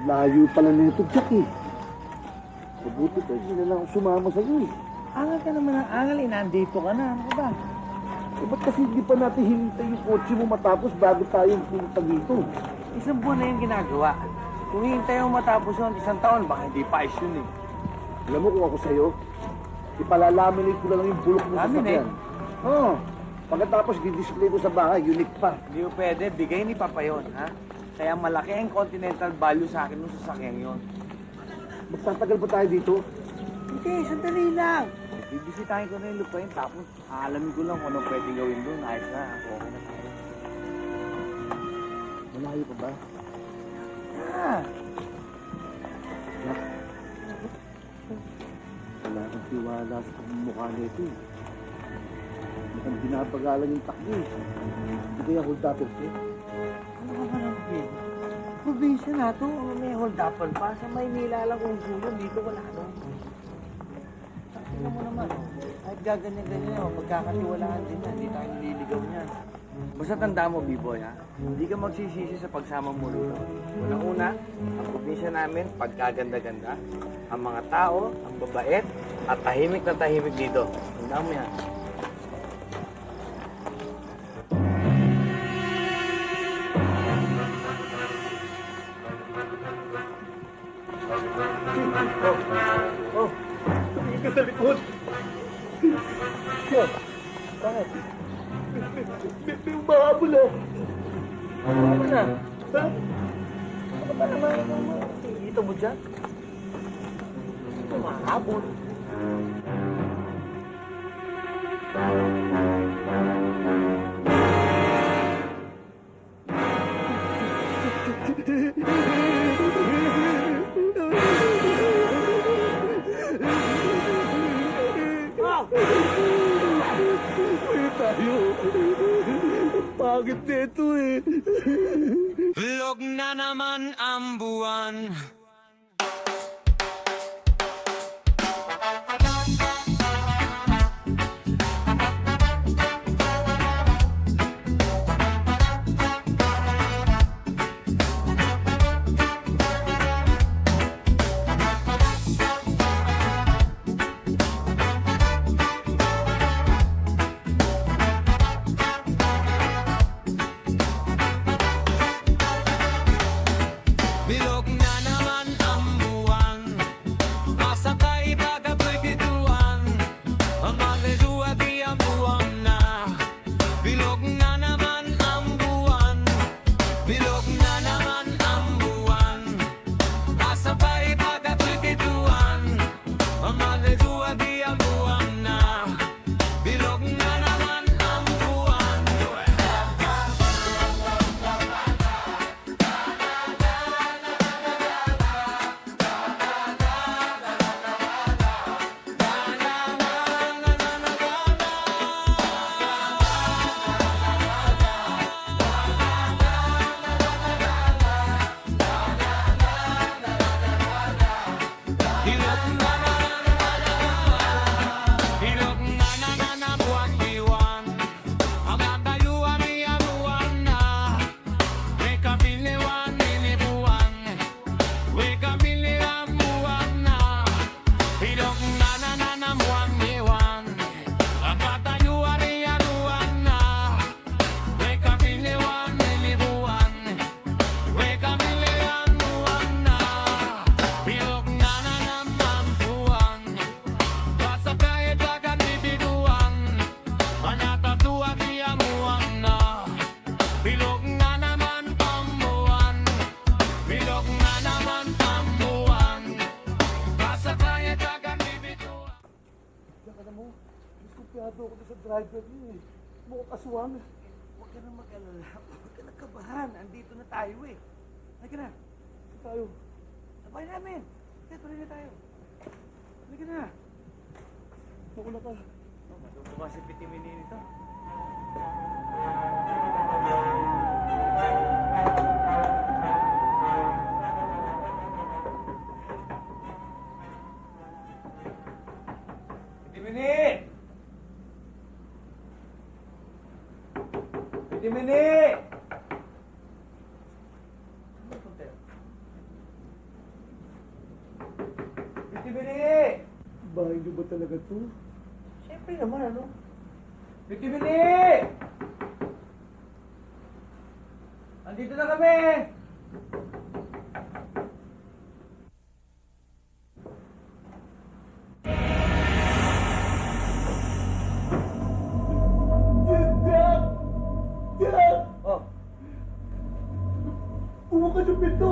Layo pala na ito, Jack eh. Mabuti ka, hindi na lang ako sumama sa'yo eh. Angal ka naman ng angal, nandito ka na. Ano ka ba? Eh, ba't kasi hindi pa natin hinintay yung kotse mo matapos bago tayo pumunta dito? Isang buwan na yung ginagawa. Kung hintay mo matapos yun, isang taon, baka hindi pa ayos yun eh. Alam mo kung ako sa'yo, ipalalaminate ko na lang yung bulok mo sa Laminate? sakyan. Oo. Pagkatapos, di-display ko sa bahay, unique pa. Hindi mo pwede, bigay ni Papa yun, ha? Kaya malaki ang continental value sa akin nung sasakyan yun. Magtatagal pa tayo dito? Hindi, sandali lang. Bibisitahin ko na yung lupain, tapos aalamin ko lang kung anong pwedeng gawin doon. Ayos na, okay na tayo. Malayo pa ba? Ah, Nak, wala kang tiwala sa pagmumukha nito eh. Mukhang binabagalan yung takbo eh. Hindi kaya hold up eh. ano ka ba lang, Pin? Probinsya na to, may hold-upan pa. Sa Maynila lang kung gulo, dito wala doon. Tingnan mo naman, kahit gaganyan-ganyan, magkakatiwalaan din yan. Hindi tayo nililigaw niyan. Basta tandaan mo, B-boy, ha? Hindi ka magsisisi sa pagsama mo rito. Unang-una, ang probinsya namin, pagkaganda-ganda. Ang mga tao, ang babait, at tahimik na tahimik dito. Tandaan mo yan. Oh, tumingin ka sa likod. Siya, Bakit? may umahabol ah. Ano na? Ha? Ano ba naman ito mo dyan? Umahabol. Uy, tayo. Pangit nito eh. Bilog na naman ang buwan. Bilog na naman ang buwan. Masakay pagkapoy bituan. Ang magdudua di ang buwan na. Bilog na naman ang buwan. Bilog na naman ang buwan. Masakay pagkapoy bituan. Ang magdudua di ang buwan na. Bilog na naman ang buwan. Hilok na na Hilok na na buwan diwan. Ang tatayuan ay anuan na. May kapiliwan nilibuan. May kapiliwan buwan na. Hilok na buwan diwan. Ang tatayuan ay anuan na. May kapiliwan nilibuan. May kapiliwan buwan na. Hilok na naman buwan. Basta kahit agad bibiduan. Manatatuwa di ang buwan na. Bilog na naman ang buwan. Bilog na naman ang buwan. Basta kahit agad bibiduan. Diyan ka na mo. Diskumpiyado ako sa driver niyo eh. Mukhang kaswang. Huwag ka na mag-alala. Huwag ka na kabahan. Andito na tayo eh. Halika na. Tayo. Sabay namin. Kaya tuloy na tayo. Halika na. Mauna ka. Matutuwa si Pitimini nito. Pitimini! Pitimini! Ano ba ito? Bahay niyo ba talaga to? Siyempre naman, ano? Bili! Andito na kami! Jack! Jack! Oh, Bumukas yung pinto!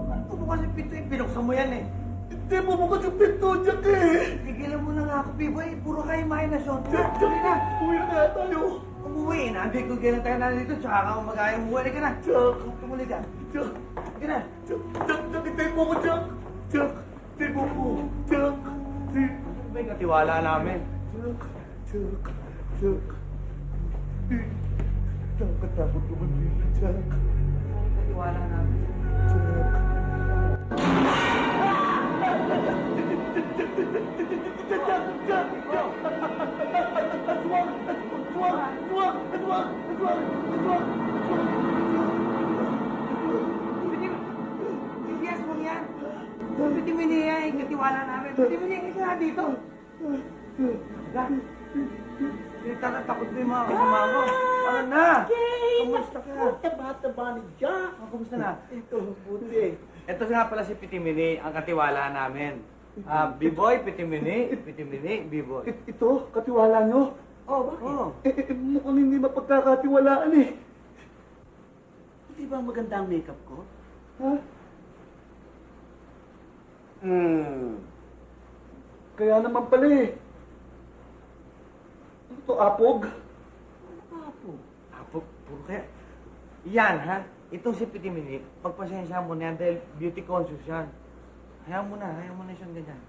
ano mo kasi pinto eh? Pinuksan mo yan eh. Hindi bumukas yung pinto, Jack eh! Tigilan mo na nga ako, Piboy. Puro kayo imahinasyon. Jack! Tuloy na. Uwi na kaya tayo! Umuwi. Nabi kung kailan tayo nandito. Tsaka ka umagayang umuwi ka na. Jack! Tumuli ka. Jack! Sige na. Jack! Jack! Jack! Hintay mo ko, Jack! Jack! Hintay mo ko! Jack! May katiwala namin. Jack! Jack! Jack! Takot naman dito, Jack! May katiwala namin. Jack! Yes mo yan. Pwede mo niya yung katiwala namin. Pwede mo niya isa dito. Takot ko yung mga kasama ko. Ano na? Kamusta ka? Taba-taba ni Jack! Kamusta na? Ito, buti. Ito nga pala si Pitimini, ang katiwala namin. B-boy, Pitimini, B-boy. Ito, katiwala nyo? Oh, bakit? Mukhang hindi mapagkakatiwalaan eh. Di ba maganda ang makeup ko? Ha? Kaya naman pala eh. Ano to, apog? Apo. Puro kaya. Yan, ha? Itong si Pitimini, pagpasensya mo na yan dahil beauty conscious yan. Hayaan mo na siyang ganyan.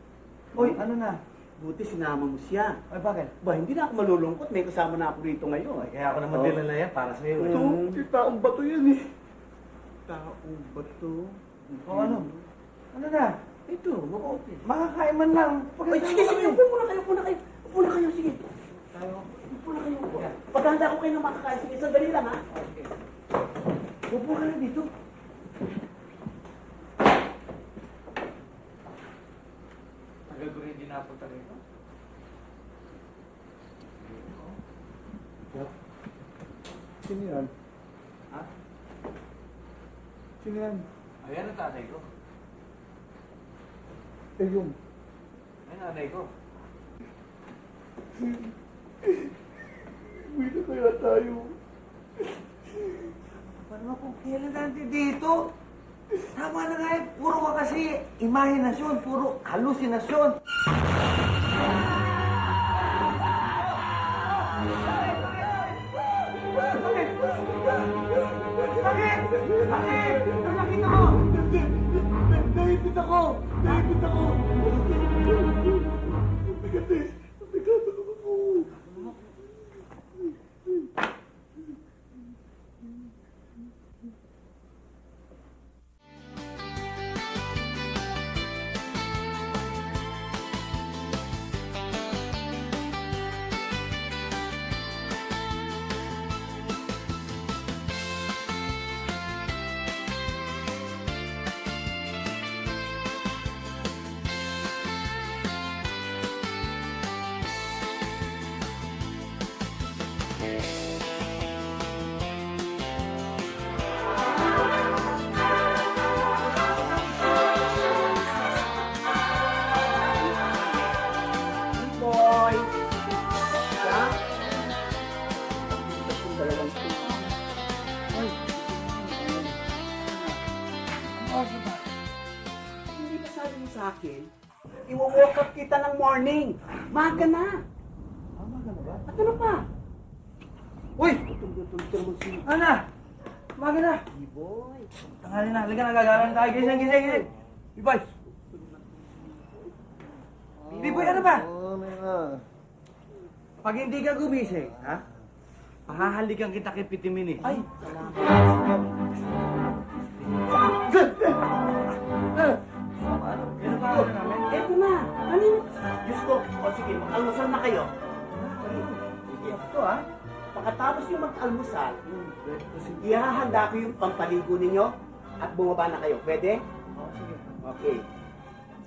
Uy, ano na? Buti sinama mo siya. Ay, bakit? Ba, hindi na ako malulungkot. May kasama na ako rito ngayon. Kaya ako naman Oh. dinala yan para sa'yo. Ito, yung taong bato yan eh. Taong bato. O ano? Ano na? Ito, mabuti. Makakain man lang. Ay, sige, sige. Upo muna kayo, upo na kayo. Upo na kayo, sige. Tayo. Upo na kayo. Paghanda ko kayo ng makakain. Sige, sandali lang, ha? Upo ka na dito. Tagal ko rin din napunta rito. Sino yan? Ha? Sino yan? Ayan ang tatay ko. Eh yung. Ay, nanay ko. Uwi na kaya tayo. Paano kung kailan natin dito? Tama na nga eh. Puro ka kasi imahinasyon. Puro halusinasyon. Bakit? Ano nakita mo? Naipit ako! Naipit ako! Bigat eh! Bigat ako! Boy! Jack? Itong dalawang ito. Ay, hindi ba sabi mo sa akin, iwo-woke up kita ng morning. Maga na. Tama ka na ba? At ano pa? Uy! Tutulog mo si Ana! Umaga na! boy. Tanghali na. Halika na. Gagalan tayo. Gising. Ibay! Biboy, ano ba? Ano nga? Pag hindi ka gumising, ha? Pahahalikan kita kay Pitimini. Ay, Ano ba ano namin? eto na. Kanina. Diyos ko. O sige, mag-almusal na kayo. Sige. Ito, ha? Pagkatapos yung mag-almusal, ihahanda ko yung pampaligo ninyo at bumaba na kayo. Pwede? Oo, sige. Okay.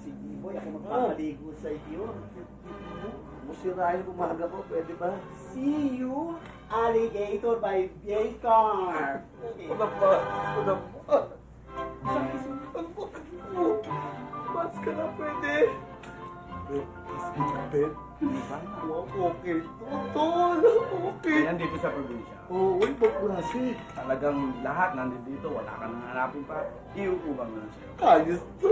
Sige. Boy, ako magpapaligo sa iyo. Musirahin umaga ko, pwede ba? See you, alligator by Baycar. Wala pa. Mas ka na pwede. Bet. Okay. Totoo. Okay. Yan dito sa probinsya. Oo, ibang klase. Talagang lahat nandito, wala ka nang hanapin pa. Iuubang na lang sa'yo. Ayos to.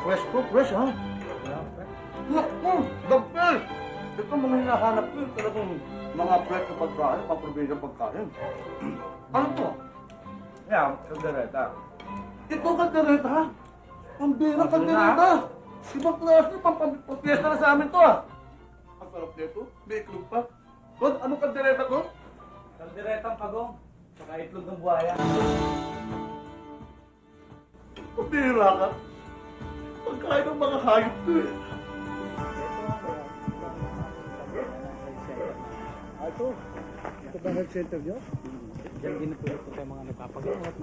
Fresh po, fresh ha? Dagpel! Ito mga hinahanap ko yung talagang mga fresh na pagkain, pang-probinsya pagkain. Ano to? Yan, kaldereta. Ito kaldereta ha? Ang birang kaldereta! Ibang klase, pang-piyesta na sa amin to ha? Ang sarap nito, may iklog pa. Kon, anong kaldereta ko? Kalderetang pagong, saka itlog ng buhaya. Pabira ka. Pagkain ng mga hayop to eh. Ito ba health center nyo? Diyan ginutulog ko tayo mga nagpapagamot.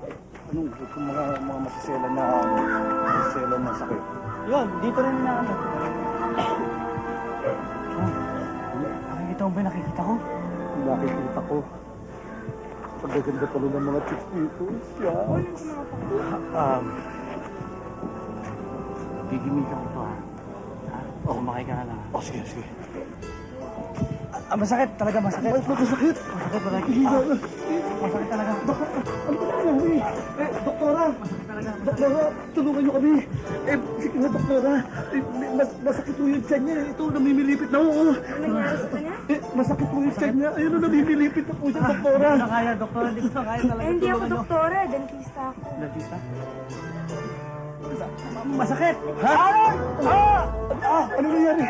Anong itong mga masiselan na sakit? Yun, dito rin na ano. Nakikita mo ba yung nakikita ko? Nakikita ko. Pagkaganda pala ng mga chicks dito. Shucks. Gigimikan ko to ha. O, kumakay ka na lang. Oh, sige, sige. Masakit talaga, masakit. Ay, masakit. Masakit talaga. Masakit talaga. Ano ba nangyari? Doktora! Doktora, tulungan niyo kami. Sige na, doktora. Masakit po yung tiyan niya. Ito, namimilipit na. Oo. Ano nangyari sa kanya? Masakit po yung tiyan niya. Ayun, namimilipit na po siya, doktora. Hindi ko na kaya, doktor. Hindi ko na kaya talaga. Eh, hindi ako Tulungan niyo. doktora, dentista ako. Dentista? Masakit! Ha? Ano nangyari?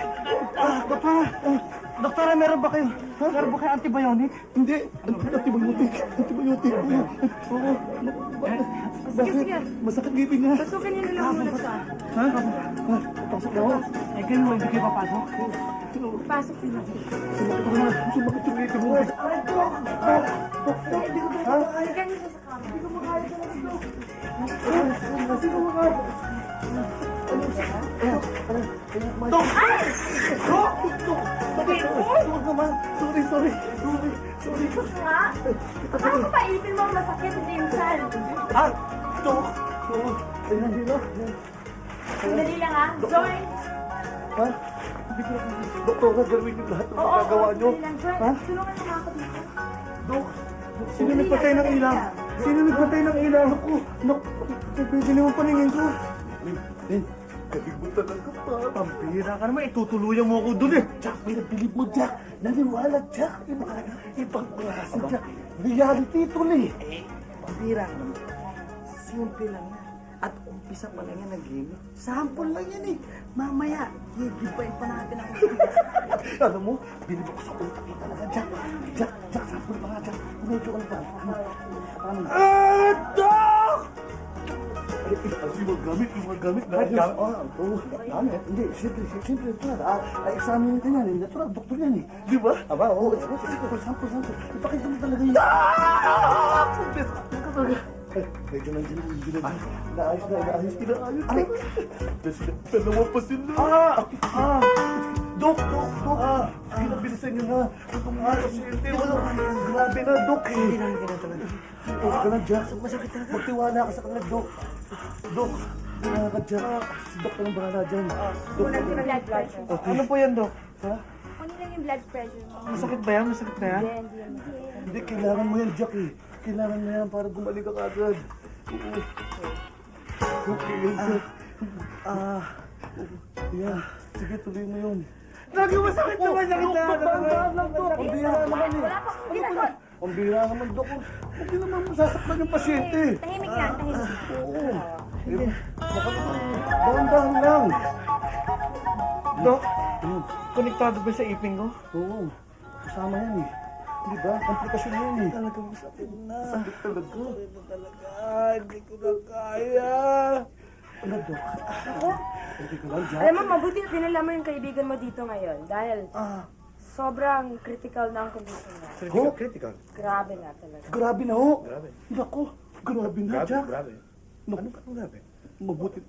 Doktora. Doktora, meron ba kayo? Meron ba kayo antibiotic? Hindi. Antibiotic. Antibiotic. Oo. Sige, sige. Masakit ngipin niya. Pasukin niyo na lang muna sa akin. Ha? Pasok na ako. Eh, ganun mo, hindi kayo papasok? Pasok niyo na. Sumakit yung ngipin mo. Sige niyo sa kama. Hindi ko makaya sa mga Sino mga? Dok! Ay! Huwag naman. Sorry. Nga! Akala ko pa ipin mo ang masakit, hindi yung sal. Dok. Ayun, dito. Sandali lang ha. Join! Ha? Hindi ko na. Doktor, gagawin yung lahat ng Oo, magagawa niyo. sandali lang. Join. Ha? Tulungan mo nga ako dito. Dok, sino nagpatay ng ilaw? Sino nagpatay ng ilaw ko? Pwede naman paningin ko. Ben, galing mo talaga pa. Pambira ka naman, itutuluyan mo ako dun eh. Jack, pinabilib mo, Jack. Naniwala, Jack. Ibang klase, Jack. Reality tuloy. Pambira ka naman. Simple lang yan. At umpisa pa lang yan ng game. Sample lang yan eh. Mamaya, gigibayin pa natin ako sa Alam mo, bilib ako sa utak mo talaga, Jack. Jack, sample pa nga, Jack. Medyo ka lang ba? Doc! Yung mga gamit na. Gamit? Hindi, siyempre, natural. Examine ka yan, natural, doktor yan eh. Di ba? Aba, oo. Sample. Ipakita mo talaga yun. Medyo nandiyan. Naayos. Dalawa pa sila. Dok. Pinabilisan nyo na. Itong pasyente, wala. Grabe na, Dok eh. Hindi namin ganun talaga. Huwag ka na, Jack. Masakit talaga. Magtiwala ka sa kanila, Dok. Dok, wala ka, Jack. Si Dok na lang bahala dyan. Dok, Kunin ko na blood pressure. okay. Ano po yan, Dok? Ha? Kunin lang yung blood pressure mo. Masakit ba yan? Masakit na yan? Hindi yan. Hindi, kailangan mo yan, Jack eh. Kailangan mo yan para gumaling ka kagad. Oo. Okay, yun, Jack. Yan. Sige, tuloy mo yun. Lagi masakit na masakit na. Ang bira naman eh. Wala pa akong ginagawa. Ang bira naman, Dok. Hindi naman masasaktan yung pasyente. Tahimik lang. Oo. Dahan-dahan lang. Dok, konektado ba sa ipin ko? Oo. Kasama yan eh. Di ba? Komplikasyon yan eh. Talagang masakit na. Sakit talaga. Hindi ko na kaya. Ano, Dok? Hindi ko lang, Jack. Alam mo, mabuti na dinala mo yung kaibigan mo dito ngayon. Dahil sobrang critical na ang condition niya. Critical. Grabe na talaga. Grabe na ho. Grabe. Nako, grabe na, Jack. Grabe. Naku, Ano grabe? Mabuti.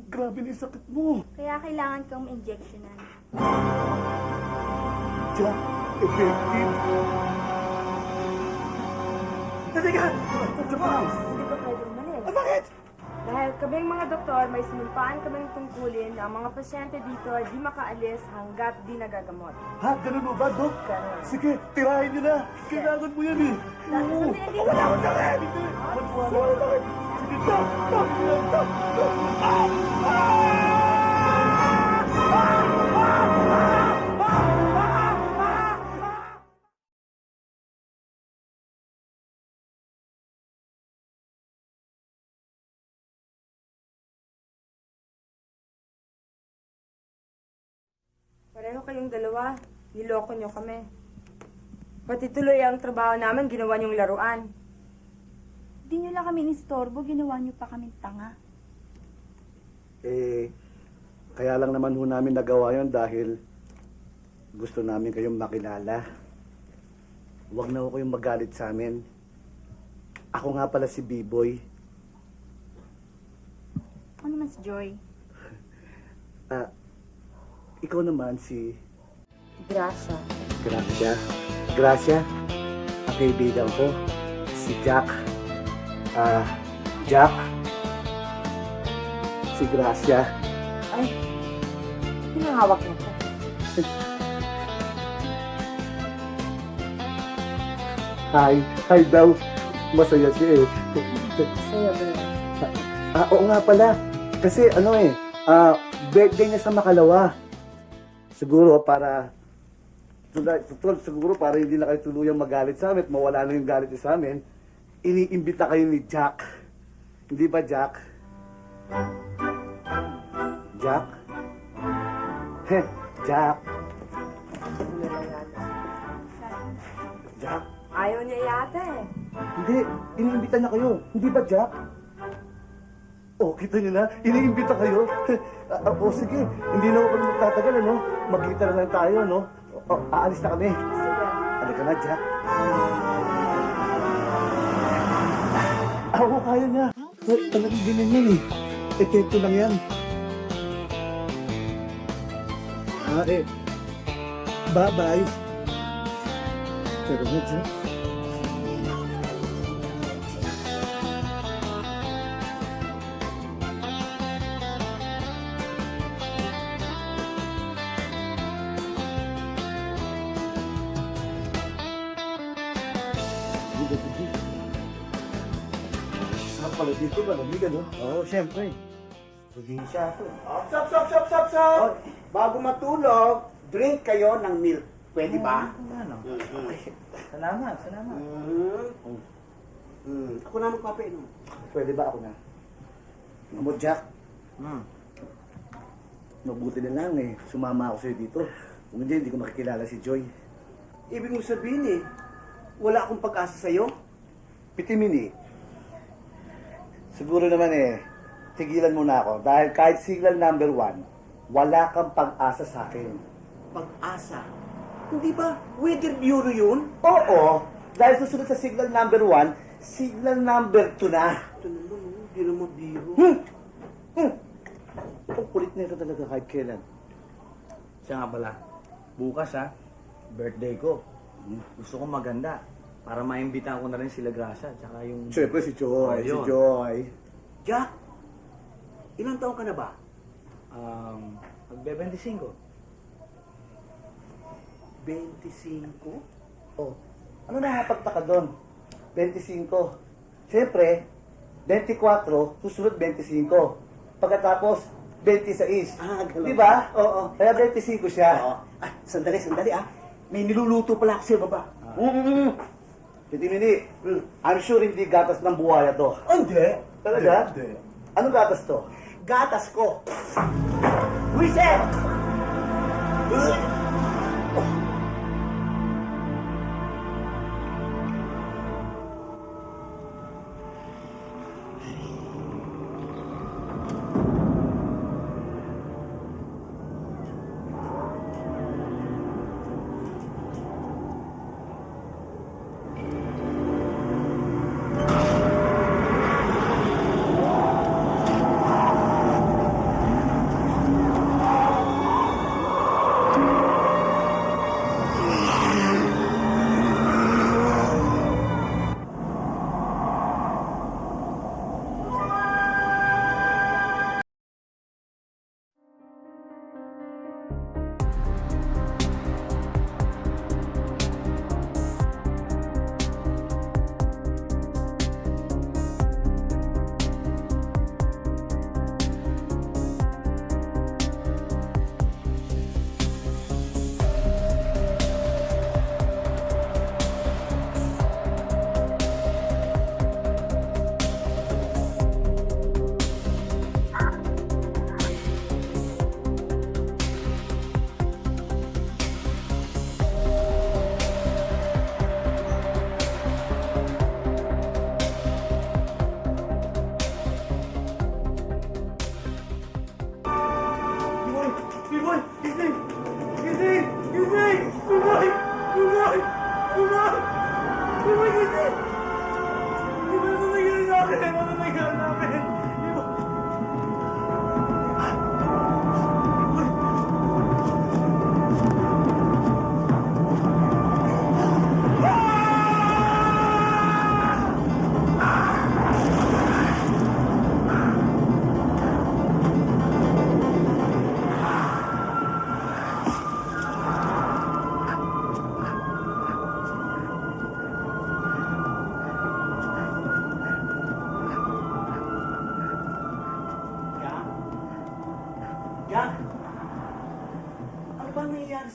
Grabe na yung sakit mo. Kaya kailangan kang ma-injectionan. Jack, effective. Teka! Jack! Hindi ka pwede umalis. Bakit? Dahil kaming mga doktor, may sinumpaan kaming tungkulin na ang mga pasyente dito ay di makaalis hanggat di nagagamot. Ha? Ganun mo ba, Dok? Ganun. Sige, tirahin niyo na. Kailangan mo yan eh. Oo. Sandali, Wala akong sakit! Hindi. Wala akong sakit. Sige, Dok! Dok! Dok! Dok! Ah! Pareho kayong dalawa, niloko nyo kami. Pati tuloy ang trabaho namin, ginawa nyong laruan. Di nyo lang kami inistorbo, ginawa nyo pa kami tanga. Kaya lang naman ho namin nagawa yun dahil gusto namin kayong makilala. Huwag na ho kayong magalit sa amin. Ako nga pala si B-Boy. Ano naman si Joy? Ikaw naman si Gracia. Gracia. Gracia, ang kaibigan ko, si Jack. Jack. Si Gracia. Ay, pinahawak mo ko. Hi daw. Masaya siya eh. Sa'yo ba yun? Oo nga pala. Kasi birthday niya sa Makalawa. Siguro para hindi na kayo tuluyang magalit sa amin at mawala na yung galit niyo sa amin, iniimbita kayo ni Jack. Hindi ba, Jack? Jack? Heh, Jack. Jack? Ayaw niya yata eh. Hindi, iniimbita niya kayo. Hindi ba, Jack? Oh, kita niyo na, iniimbita kayo. Sige, hindi na ako magtatagal, ano? Magkita na lang tayo, no? Aalis na kami. Sige. Halika na, Jack. Ako, kaya niya. Talagang ganyan yan eh. Epekto lang yan. Bye-bye. Pero na, Jack. Sarap pala dito, malamig ano? Oo, siyempre. Probinsya to. Stop! Bago matulog, drink kayo ng milk. Pwede ba? Ano? Salamat. Ako na magpapainom. Pwede ba ako na? Mo, Jack, Hmm. mabuti na lang eh. Sumama ako sa'yo dito. Kung hindi ko makikilala si Joy. Ibig mo sabihin wala akong pag-asa sa'yo? Pitimini. Siguro naman tigilan mo na ako. Dahil kahit signal number 1, wala kang pag-asa sa akin. Pag-asa? Hindi ba weather bureau yun? Oo, dahil susunod sa signal number 1, signal number 2 na. Ito naman, hindi naman biro. Ang kulit na ito talaga kahit kailan. Siya nga pala. Bukas birthday ko. Gusto ko maganda. Para maimbitahan ko na rin sila Gracia. Tsaka yung... Siyempre si Joy, Oh, yun. si Joy. Jack, ilang taon ka na ba? Magbe-25. 25? Oh, ano nakapagtaka doon? 25. Siyempre, 24, susunod 25. Pagkatapos, 26. Ganun. Di ba? Oo. Kaya 25 siya. Oo. Sandali May niluluto pala ako sa baba. Hindi, I'm sure hindi gatas ng buhaya to. Hindi. Talaga? Hindi. Anong gatas to? Gatas ko. Wiset!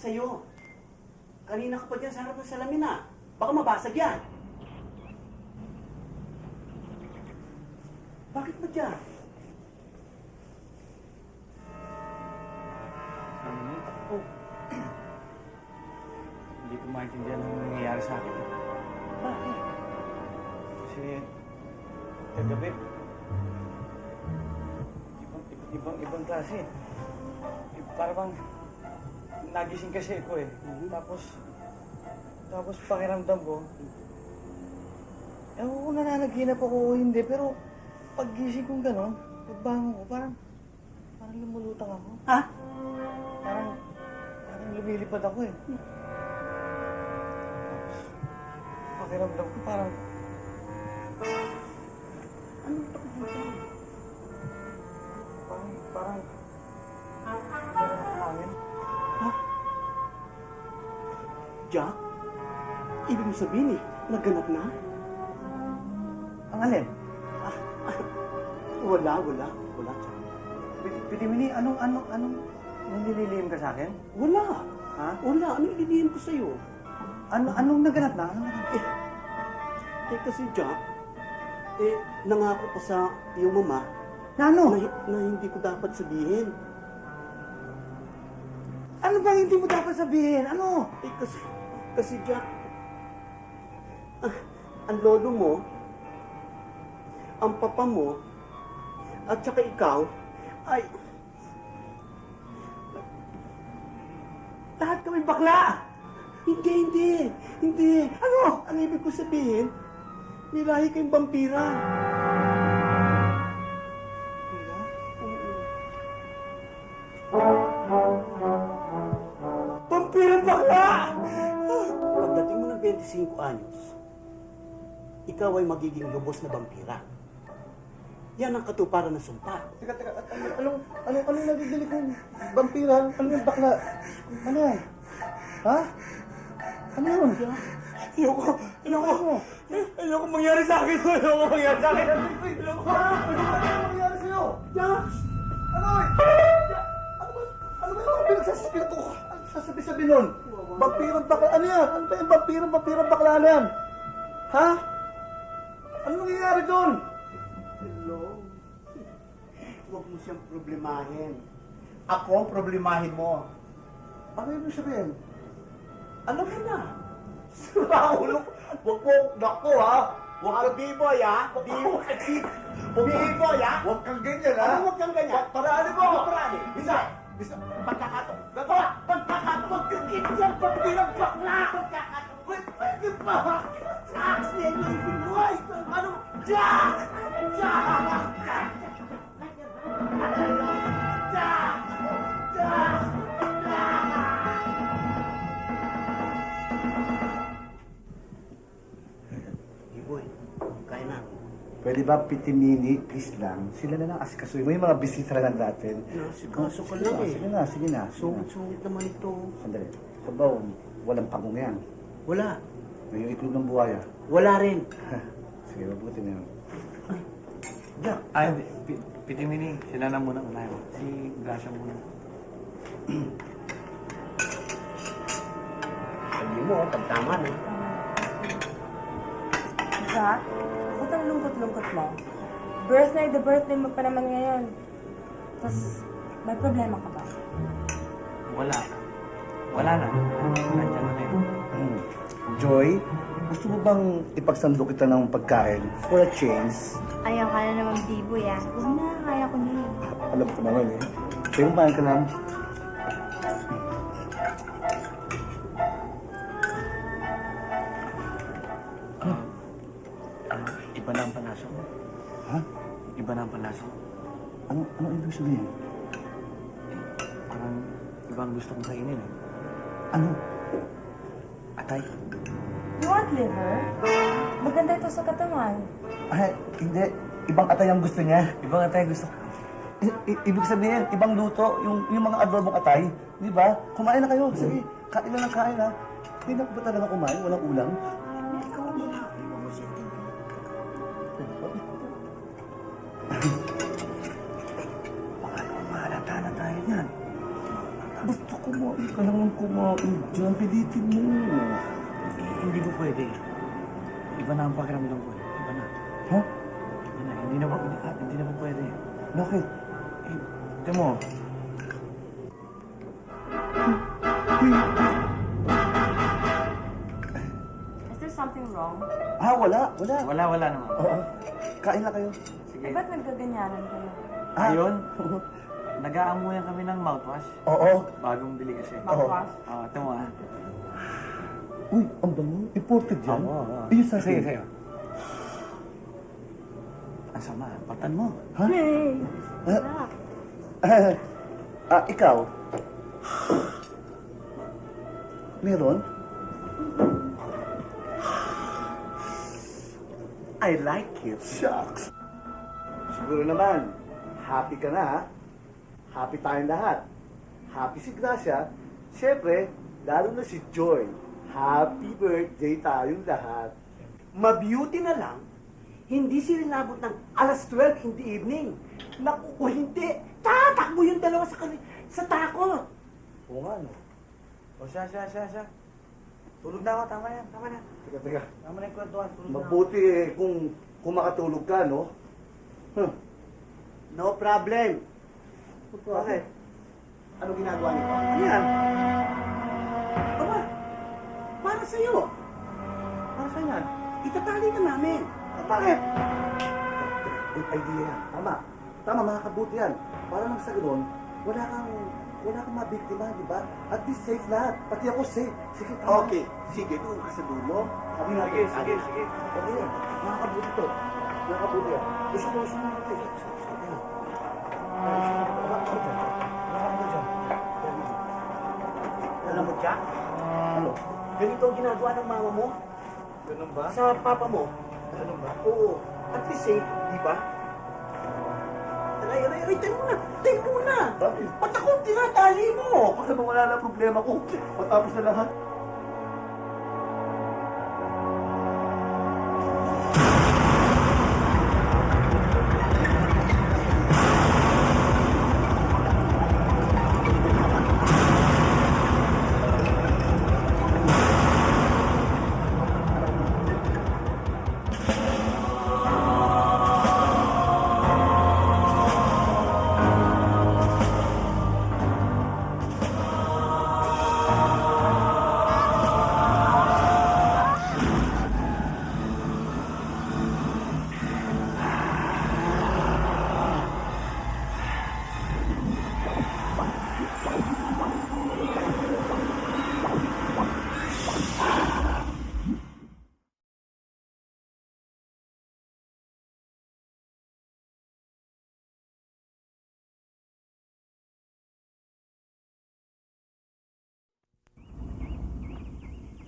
sa'yo. Kanina ka pa dyan sa harap ng salamin ah. Baka mabasag yan. Bakit ba dyan? Oh. Hindi ko maintindihan ang nangyayari sa akin. Bakit? Kasi, kagabi, ibang klase. Para bang, nagising kasi ako eh. Tapos pakiramdam ko, ewan ko nananaginap ako o hindi, pero paggising kong gano'n, pagbangon ko, parang lumulutang ako. Ha? Parang lumilipad ako eh. Tapos, pakiramdam ko parang, Anong pakiramdam? parang hangin. Jack? Ibig mo sabihin eh, naganap na? Ang alin? Wala, Jack. Pitimini, anong nililihim ka sa akin? Wala. Ha? Wala, ano ililihin ko sa'yo? Anong naganap na? Kasi Jack, nangako ko sa iyong mama Ano? na hindi ko dapat sabihin. Ano bang hindi mo dapat sabihin? Ano? Kasi Jack, ang lolo mo, ang papa mo, at saka ikaw, ay... Lahat kami bakla! Hindi. Ano? Ang ibig ko sabihin, nilahi kayong vampira. Vampirang bakla! Pagdating mo ng 25 anyos, ikaw ay magiging lubos na vampira. Yan ang katuparan ng sumpa. Teka, anong nagigili kong vampira? Ano yung bakla? Ano yan? Ha? Ano yun? Ayoko mangyari sa akin. Ayoko mangyari sa akin. Ano nangyari sa'yo? Jack! Ano ba yung pinagsasabi ko? Ano sasabi nun? Vampirang bakla? Ano yan? Ano ba yung vampirang bakla na yan? Ha? Ano nangyayari doon? Hello? Huwag mo siyang problemahin. Ako ang problemahin mo. Ano yung sabihin? Alam mo na. Raulo, huwag mo, naku ha. Huwag kang B-boy ha. B-boy ha. Huwag kang ganyan, ha? Ano huwag kang ganyan? Paraan mo! Paraan. Bisa. Pagkakato. Pagkakato. Pagkakato. Pagkakato. Pwede pa. Jack! B-boy! Ano? Jack! B-boy, kaya na. Pwede ba pitimini, please lang? Sila na lang asikasuhin mo yung mga bisita lang natin. Nasikaso ka lang eh. Sige na. Sungit naman ito. Sandali. Sabaw, walang pangong yan. Wala. May yung itlog ng buhaya. Wala rin. Sige, mabuti na yun. Jack. Ay, Pitimini, sila na muna unahin. Si Gracia muna. Sabi mo, pagtama na. Jack, ba't ang lungkot-lungkot mo? Birthday mo pa naman ngayon. Tapos, may problema ka ba? Wala na. Nandiyan na yun. Joy, gusto mo bang ipagsando kita ng pagkain for a change? Ayaw ka na naman, B-boy ah. Huwag na, kaya ko na yun. Alam ko naman eh. Pero kumain ka lang. Iba na ang panasa mo. Ha? Iba na ang panasa mo. Ano ibig sabihin? Parang ibang gusto kong kainin eh. Ano? Atay. You want liver? Maganda ito sa katawan. Ay, hindi. Ibang atay ang gusto niya. Ibang atay gusto ko. Ibig sabihin, ibang luto, yung mga adobong atay. Di ba? Kumain na kayo. Sige, kain na lang kain ha. Hindi na ba talaga kumain? Walang ulam? Ikaw ang lalaki. Huwag mo siya tingin. Mahalata na tayo niyan. Gusto kumain ka lang ng kumain dyan. Pilitin mo. Hindi po pwede. Iba na ang pakiramdam ko. Iba na. Ha? Iba na. Hindi na po pwede. Bakit? Ito mo. Is there something wrong? Ah, wala. Wala. Wala naman. Oo. Kain na kayo. Sige. Eh, ba't nagkaganyanan kayo? Ayun. Nag-aamuyan kami ng mouthwash. Oo. Bagong bili kasi. Mouthwash? Ito mo ah. Uy, ang bango. Imported yan. Oo. Iyo sa Sige, akin. sa'yo. Ang sama. Patan mo. Ha? Hey! Ikaw? Meron? I like it. Shucks. Siguro naman, happy ka na, ha? Happy tayong lahat. Happy si Gracia. Siyempre, lalo na si Joy. Happy birthday tayong lahat. Mabeauty na lang, hindi sila nabot ng alas 12 in the evening. Naku, kung hindi, tatakbo yung dalawa sa takot. Oo nga, no? O siya. Tulog na ako. Tama na. Teka. Tama na yung kwentuhan. Tulog na ako. Mabuti kung makatulog ka, no? Huh. No problem. Bakit? Ano ginagawa niyo? Ano yan? Aba, para sa'yo. Para saan yan? Itatali ka namin. Bakit? Good idea yan. Tama, makakabuti yan. Para nang sa ganun, wala kang mabiktima, di ba? At least safe lahat. Pati ako safe. Sige, tama. Okay, sige, doon ka sa dulo. Sabi natin. Sige. Okay yan. Makakabuti to. Makakabuti yan. Gusto mo natin. Sige na. Ako dyan. Alam mo, Jack, Ano? ganito ang ginagawa ng mama mo Ganun ba? sa papa mo. Ganun ba? Oo, at least safe, di ba? Aray, tayo muna. Bakit? Ba't ako tinatali mo? Baka ba wala na problema ko? Matapos na lahat.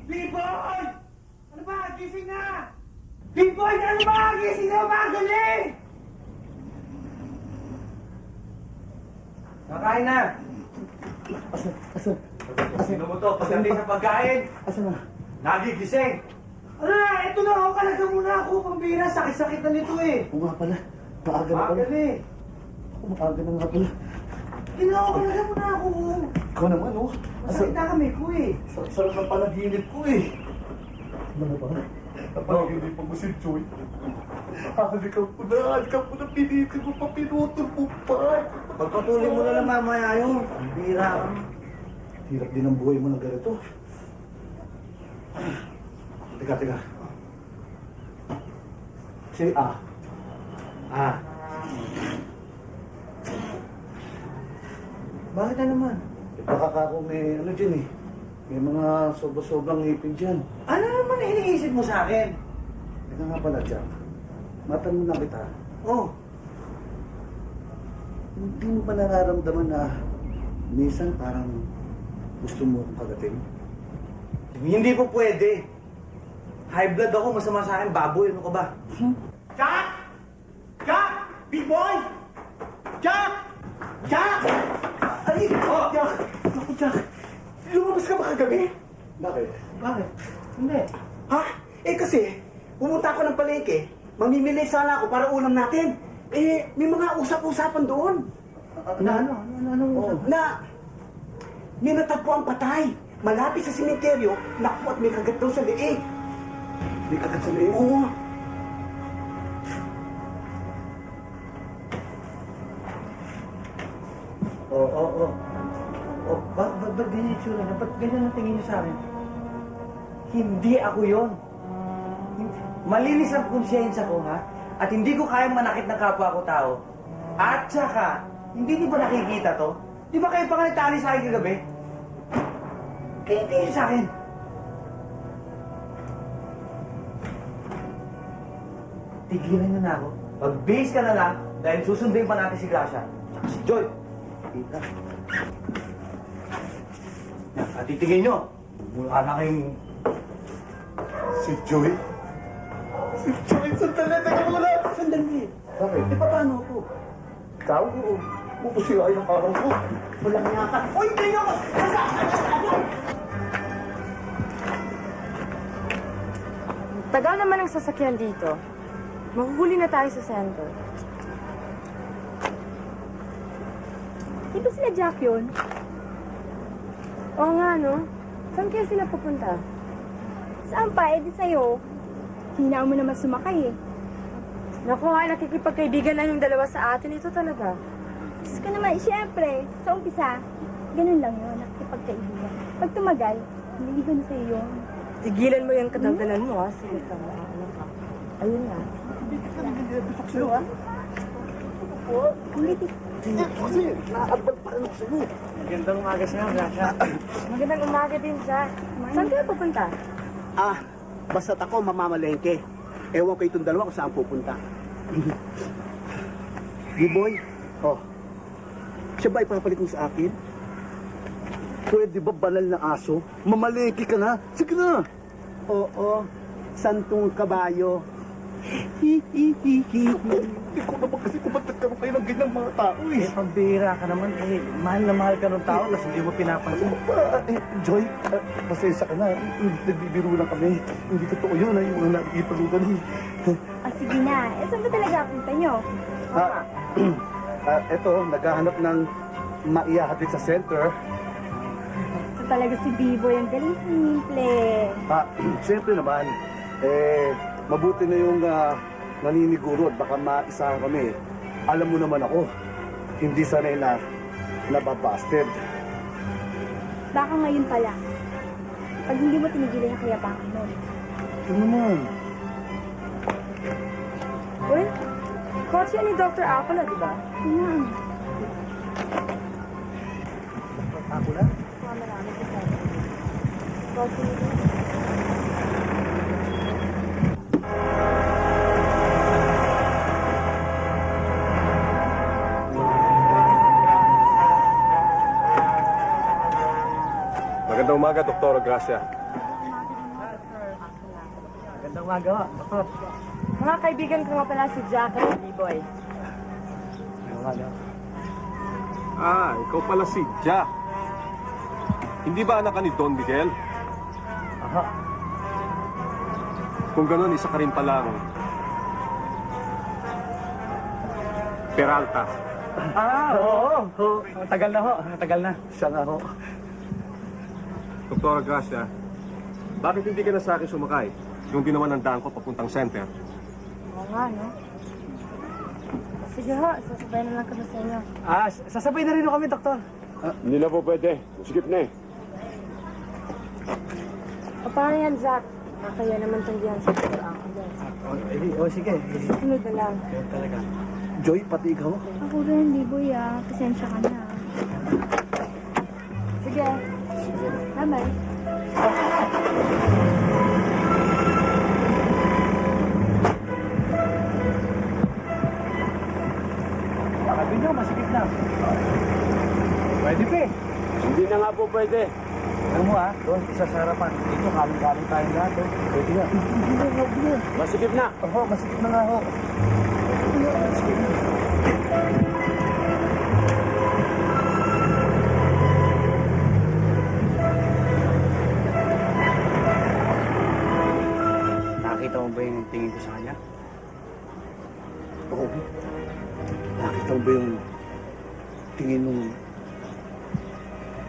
B-Boy! Ano ba? Gising na! B-Boy! Ano ba? Gising na! Magaling! Kakain na! Asan? Sino mo to? Pagdating sa pagkain, Asan na? nagigising! Ito na ako. Kalaga muna ako. Pambira, sakit-sakit na nito eh. Oo nga pala. Maaga na pala. Magaling! Maaga na nga pala. Ginawa ko kalaga muna ako. Ikaw naman, oh. Masakit na kami ko eh. Sarap ng panaginip ko, eh. Ano ba? Napaginipan mo si Joy. Halikan ko na, pinitin mo pa, pinutol mo pa. Pagpatuloy mo na lang mamaya yun. Bira ka. Hirap din ang buhay mo ng ganito. Teka. Say ah. Bakit na naman? Baka ka kung may ano dyan eh. May mga sobrang ngipin dyan. Ano naman iniisip mo sa akin? Teka nga pala, Jack. Matanong na kita. Oh, Hindi mo ba nararamdaman na minsan parang gusto mo akong kagatin? hindi po pwede. High blood ako, masama sa akin, baboy. Ano ka ba? Jack! Jack! B-boy! Jack! Jack! Ay! Jack! Naku, Jack! Lumabas ka ba kagabi? Bakit? Bakit? Hindi. Ha? Eh kasi, pumunta ako ng palengke, mamimili sana ako para ulam natin. Eh, may mga usap-usapan doon. Ano? Na May natagpo ang patay. Malapit sa simenteryo, naku at may kagat daw sa leeg. May kagat sa leeg. Oo. Oo. Ba't ganyan yung tsura niya? Ba't ganyan ang tingin niyo sa akin? Hindi ako yon. Malinis ang konsyensya ko, ha? At hindi ko kayang manakit ng kapwa ko tao. At saka, hindi niyo ba nakikita to? Di ba kayo pa nga nagtali sa akin kagabi? Kaya hindi niyo sa akin. Tigilan niyo na ako. Mag-base ka na lang dahil susundin pa natin si Gracia. Tsaka si Joy. Tita. At titigin nyo. Mula na kayong... Si Joy? Si Joy, sandali, teka muna! Sandali. Bakit? E paano ako? Ikaw? Pupusirain ang araw ko. Walang nga ka. Uy, kayo! Tagal naman ang sasakyan dito. Mahuhuli na tayo sa center. Di ba sila Jack yun? Oo nga, no? Saan kaya sila pupunta? Saan pa? Eh di sa'yo. Hinaan mo naman sumakay eh. Naku, ay nakikipagkaibigan na yung dalawa sa atin. Ito talaga. Diyos ko naman, siyempre, sa umpisa, ganun lang yun, nakikipagkaibigan. Pag tumagal, naliligo na sa'yo yun. Tigilan mo yung kadaldalan mo, ha? Sige ka, ano ka. Ayun nga. Hindi, Kasi, naabal pa rin sa'yo. Magandang umaga sa'yo, Gracia. Magandang umaga din siya. Saan kayo pupunta? Basta't ako mamamalengke. Ewan ko itong dalawa kung saan pupunta. B-boy, siya ba ipapalit mo sa akin? Pwede ba banal na aso? Mamalengke ka na? Sige na! Oo, santong kabayo. Hindi ko naman kasi kung ba't nagkaroon kayo ng ganyang mga tao eh. Pambira ka naman. Mahal na mahal ka ng tao, tapos hindi mo pinapansin. Joy, pasensya ka na. Nagbibiro lang kami. Hindi totoo yun, yung mga nakikita mo ganun. sige na. Eh, saan ba talaga punta nyo? Eto, naghahanap ng maihahatid sa center. Ito talaga si Biboy, ang galing simple. Siyempre naman, mabuti na yung naniniguro at baka maisahan kami. Alam mo naman ako, hindi sanay na nababasted. Baka ngayon pala. Pag hindi mo tinigilan yung kayabangan mo. Ano naman? Uy, kotse ni Dr. Apple, di ba? Yan. Ako na? Marami ko sa kotse ni Magandang umaga, Dr. Gracia. Magandang umaga, doktor. Mga kaibigan ko nga pala si Jack at si B-Boy. Ikaw pala si Jack. Hindi ba anak ka ni Don Miguel? Aha. Kung gano'n, isa ka rin palang Peralta. Oo. Tagal na ho. Tagal na. Siya nga ho. Dr. Gracia, bakit hindi ka na sa akin sumakay? Yung ginawa ng daan ko papuntang center. Oo nga, no? Sige ho, sasabay na lang kami sa inyo. Sasabay na rin ho kami, doktor. Hindi na po pwede. Sikip na eh. Paano yan, Jack? Nakaya naman tanggihan sa Dr. Apple. Sige. Sunod na lang. Yun talaga. Joy, pati ikaw? Ako rin, Biboy ah. Pasensya ka na. Sige. Bye-bye. Sabi nyo, masikip na. Pwede pa eh. Hindi na nga po pwede. Alam mo doon isa sa harapan. Dito, kaling-kaling tayong lahat. Pwede na. Masikip na. Oo, masikip na nga ho. Nakita mo ba yung tingin ko sa kanya? Oo. Nakita mo ba yung tingin nung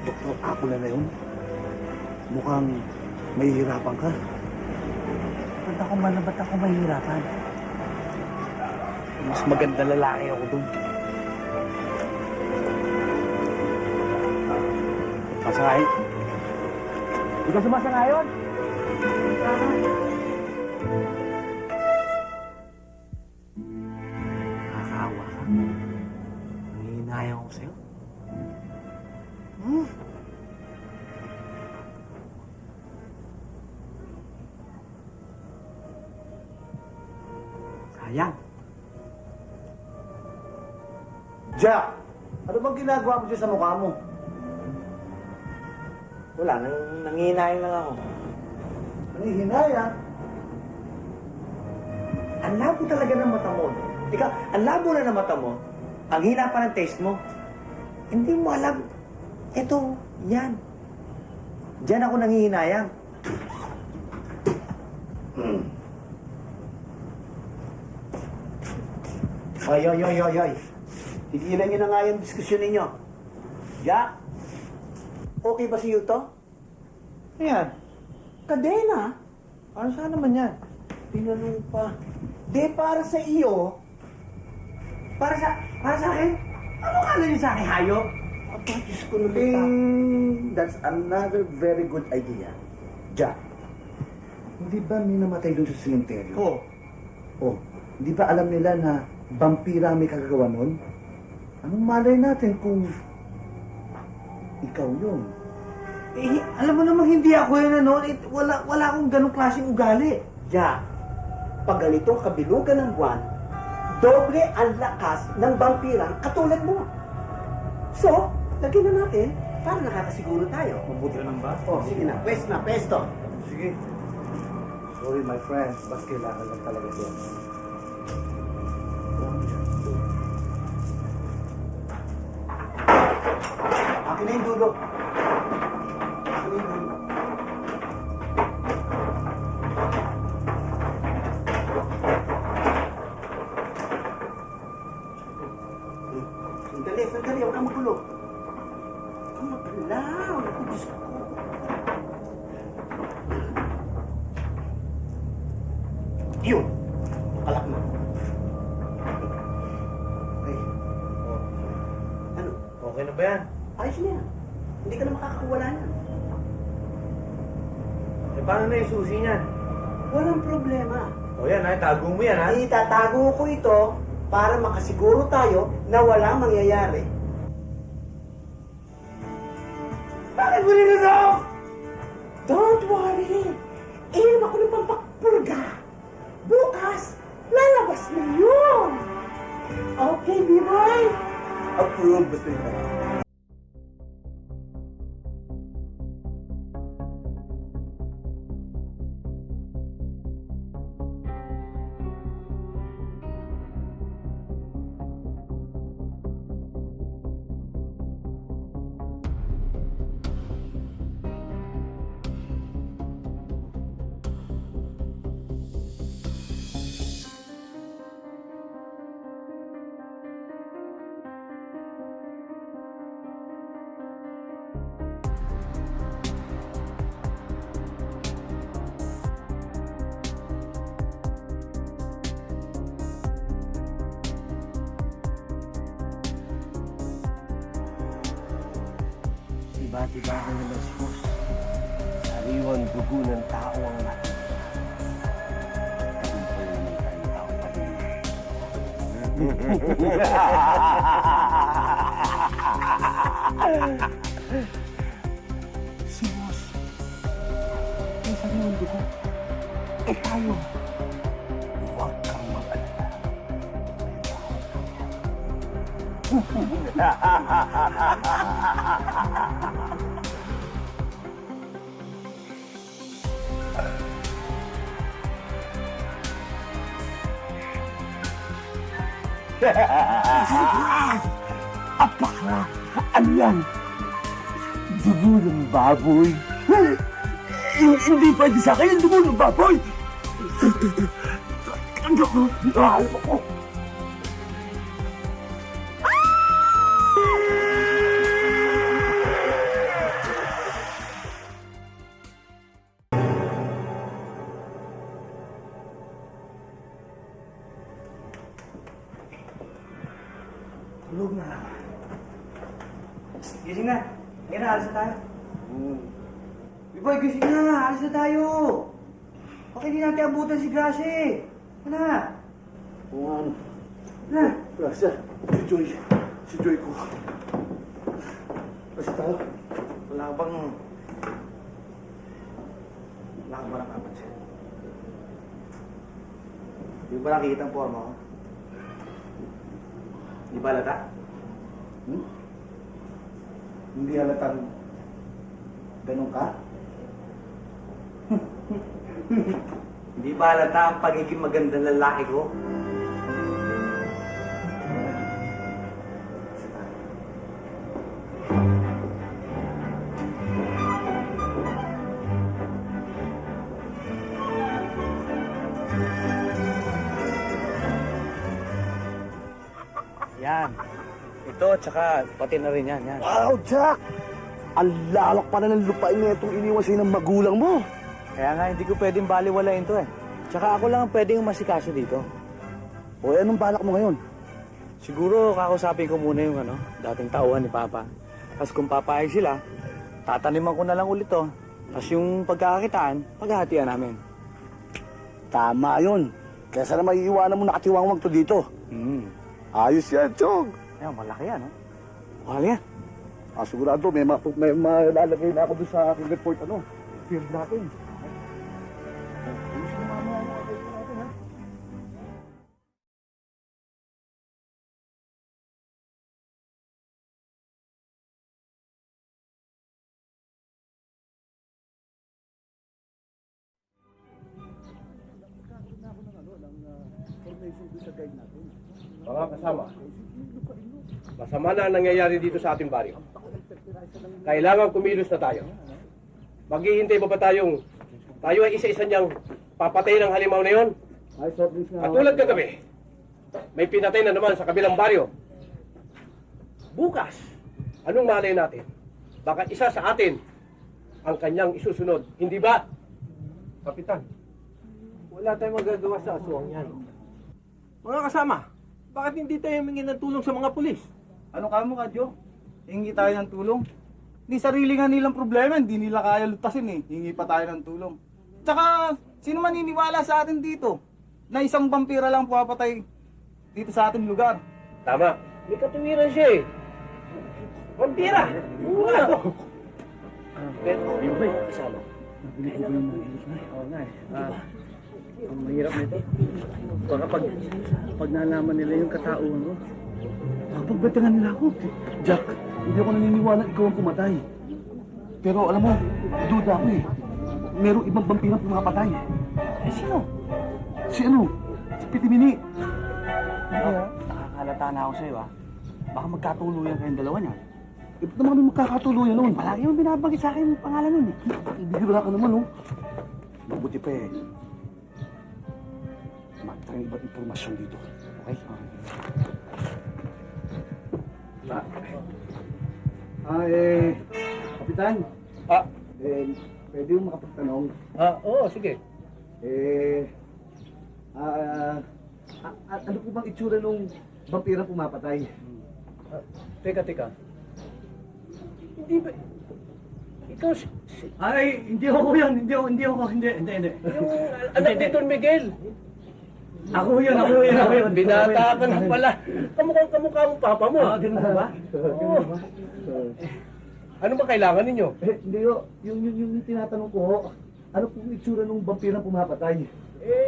Dr. Apula na yun. Mukhang mahihirapan ka. Ba't ako mahihirapan? Mas maganda lalaki ako dun. Masakay. Hindi ka sumasangayon? Nakakaawa ka. Nangihinayang ako sa'yo. Sayang. Jack! Ano bang ginagawa mo dyan sa mukha mo? Wala, nangihinayang lang ako. Nangihinaya. Ang labo talaga ng mata mo. Ikaw, ang labo na ng mata mo. Ang hina pa ng taste mo. Hindi mo alam. Ito, yan. Diyan ako nangihinayang. Oy. Tigilan niyo na nga yung diskusyon ninyo. Jack, okay ba si Yuto? Ayan. Kadena. Ano saan naman yan? Tinanong pa. De, para sa iyo. Para sa akin? Ano kala niyo sa akin, hayop? Aba, Diyos ko naman. That's another very good idea. Jack, hindi ba may namatay doon sa sementeryo? Oo. Oh, hindi ba alam nila na vampira may kagagawa nun? Anong malay natin kung ikaw yun? Eh, alam mo namang hindi ako yun, ano? Wala akong ganong klaseng ugali. Jack, pag ganitong kabilugan ng buwan, doble ang lakas ng vampirang katulad mo. So, lagyan na natin para nakakasiguro tayo. Mabuti ka lang ba? Oh, sige na. Pwesto. Sige. Sorry my friend, bas kailangan lang talaga yun. Akin na yung dulo. Akin na yung dulo. Sandali. Huwag kang magulo. Huwag kang magalaw. Naku, Diyos ko. Yun. Alak mo. Ay. Oh. Ano? Okay na ba yan? Ayos na yan. Hindi ka na makakawala yan. Eh, paano na yung susi niyan? Walang problema. O yan, ha? Tago mo yan, ha? Itatago ko ito para makasiguro tayo na walang mangyayari. Bakit mo ninunok? Don't worry. Inom ako ng pampapurga. Bukas, lalabas na yun. Okay, B-boy? Approve, basta yun. Diba ka na Boss? Sariwang dugo ng tao ang natin. Si Boss. May sariwang dugo. Eh tayo. Huwag kang mag-alala. Apaka! Alam! Dugo ng baboy! Hindi pwede sa akin ang dugo ng baboy! Ako! Tulog na. Gising na. Ngayon na, alis na tayo. Boy, gising na. Alis na tayo. Bakit hindi natin abutan si Gracie? Ano na? Oo nga, ano. Na. Gracia, si Joy ko. Kasi tayo. Wala ka bang napapansin? Di ba nakikita ang forma ko? Di ba halata? Hindi halatang ganun ka? Di ba halata ang pagiging magandang lalaki ko? Kasi tayo. Yan. Ito, tsaka pati na rin yan. Yan. Wow, Jack! Ang lalak pa na ng lupain na itong iniwan sa'yo ng magulang mo. Kaya nga, hindi ko pwedeng baliwalain to eh. Tsaka ako lang ang pwedeng masikaso dito. O, anong balak mo ngayon? Siguro kakausapin ko muna yung dating tauhan ni Papa. Tapos kung papayag sila, tataniman ko na lang ulit to. Tapos yung pagkakakitaan, paghahatian namin. Tama yun. Kesa na maiiwanan mo nakatiwangwag to dito. Ayos yan, Chong. Ayun, malaki yan, no? Mahal yan. Sigurado, may malalagay na ako doon sa aking report, field natin. Mga kasama, masama na ang nangyayari dito sa ating baryo. Kailangan kumilos na tayo. Maghihintay ba tayo ay isa-isa niyang papatay ng halimaw na yon? Katulad kagabi, may pinatay na naman sa kabilang baryo. Bukas, anong malay natin? Baka isa sa atin ang kanyang isusunod, hindi ba? Kapitan, wala tayong magagawa sa aswang yan. Mga kasama, bakit hindi tayo humingi ng tulong sa mga pulis? Ano ka mo, Kadyo? Hingi tayo ng tulong. Ni sarili nga nilang problema, hindi nila kaya lutasin eh. Hingi pa tayo ng tulong. Tsaka, sino maniniwala sa atin dito? Na isang vampira lang pumapatay dito sa ating lugar. Tama. May katuwiran siya eh. Vampira! Wala to! Pero, di ba yung kasama? Oo nga eh. Ang mahirap nito. Baka pag nalaman nila yung katauhan ko, Pagbatangan nila ako. Jack, hindi ako naniniwala ikaw ang pumatay. Pero alam mo, duda ako eh. Merong ibang vampirang pumapatay. Sino? Si Si Pitimini. Nakakalata na ako sa'yo, Baka magkatuluyan kayong dalawa niyan. Ba't naman kami magkakatuluyan nun? Palagi mo binabanggit sa akin yung pangalan nun eh. Bigla ka naman, Mabuti pa eh. Magtayong ibang impormasyon dito. Okay? Kapitan. Pwede yung makapagtanong. Oo, sige. Ano po bang itsura nung vampirang pumapatay? Teka. Hindi ba? Ikaw Ay, hindi ako yan. Hindi. yung anak ni Don Miguel. Ako yun. Binata ka na pala. Kamukha mo papa mo. Ganun ba? Ano ba kailangan ninyo? Hindi ho. Yung tinatanong ko, ano pong itsura nung vampirang pumapatay?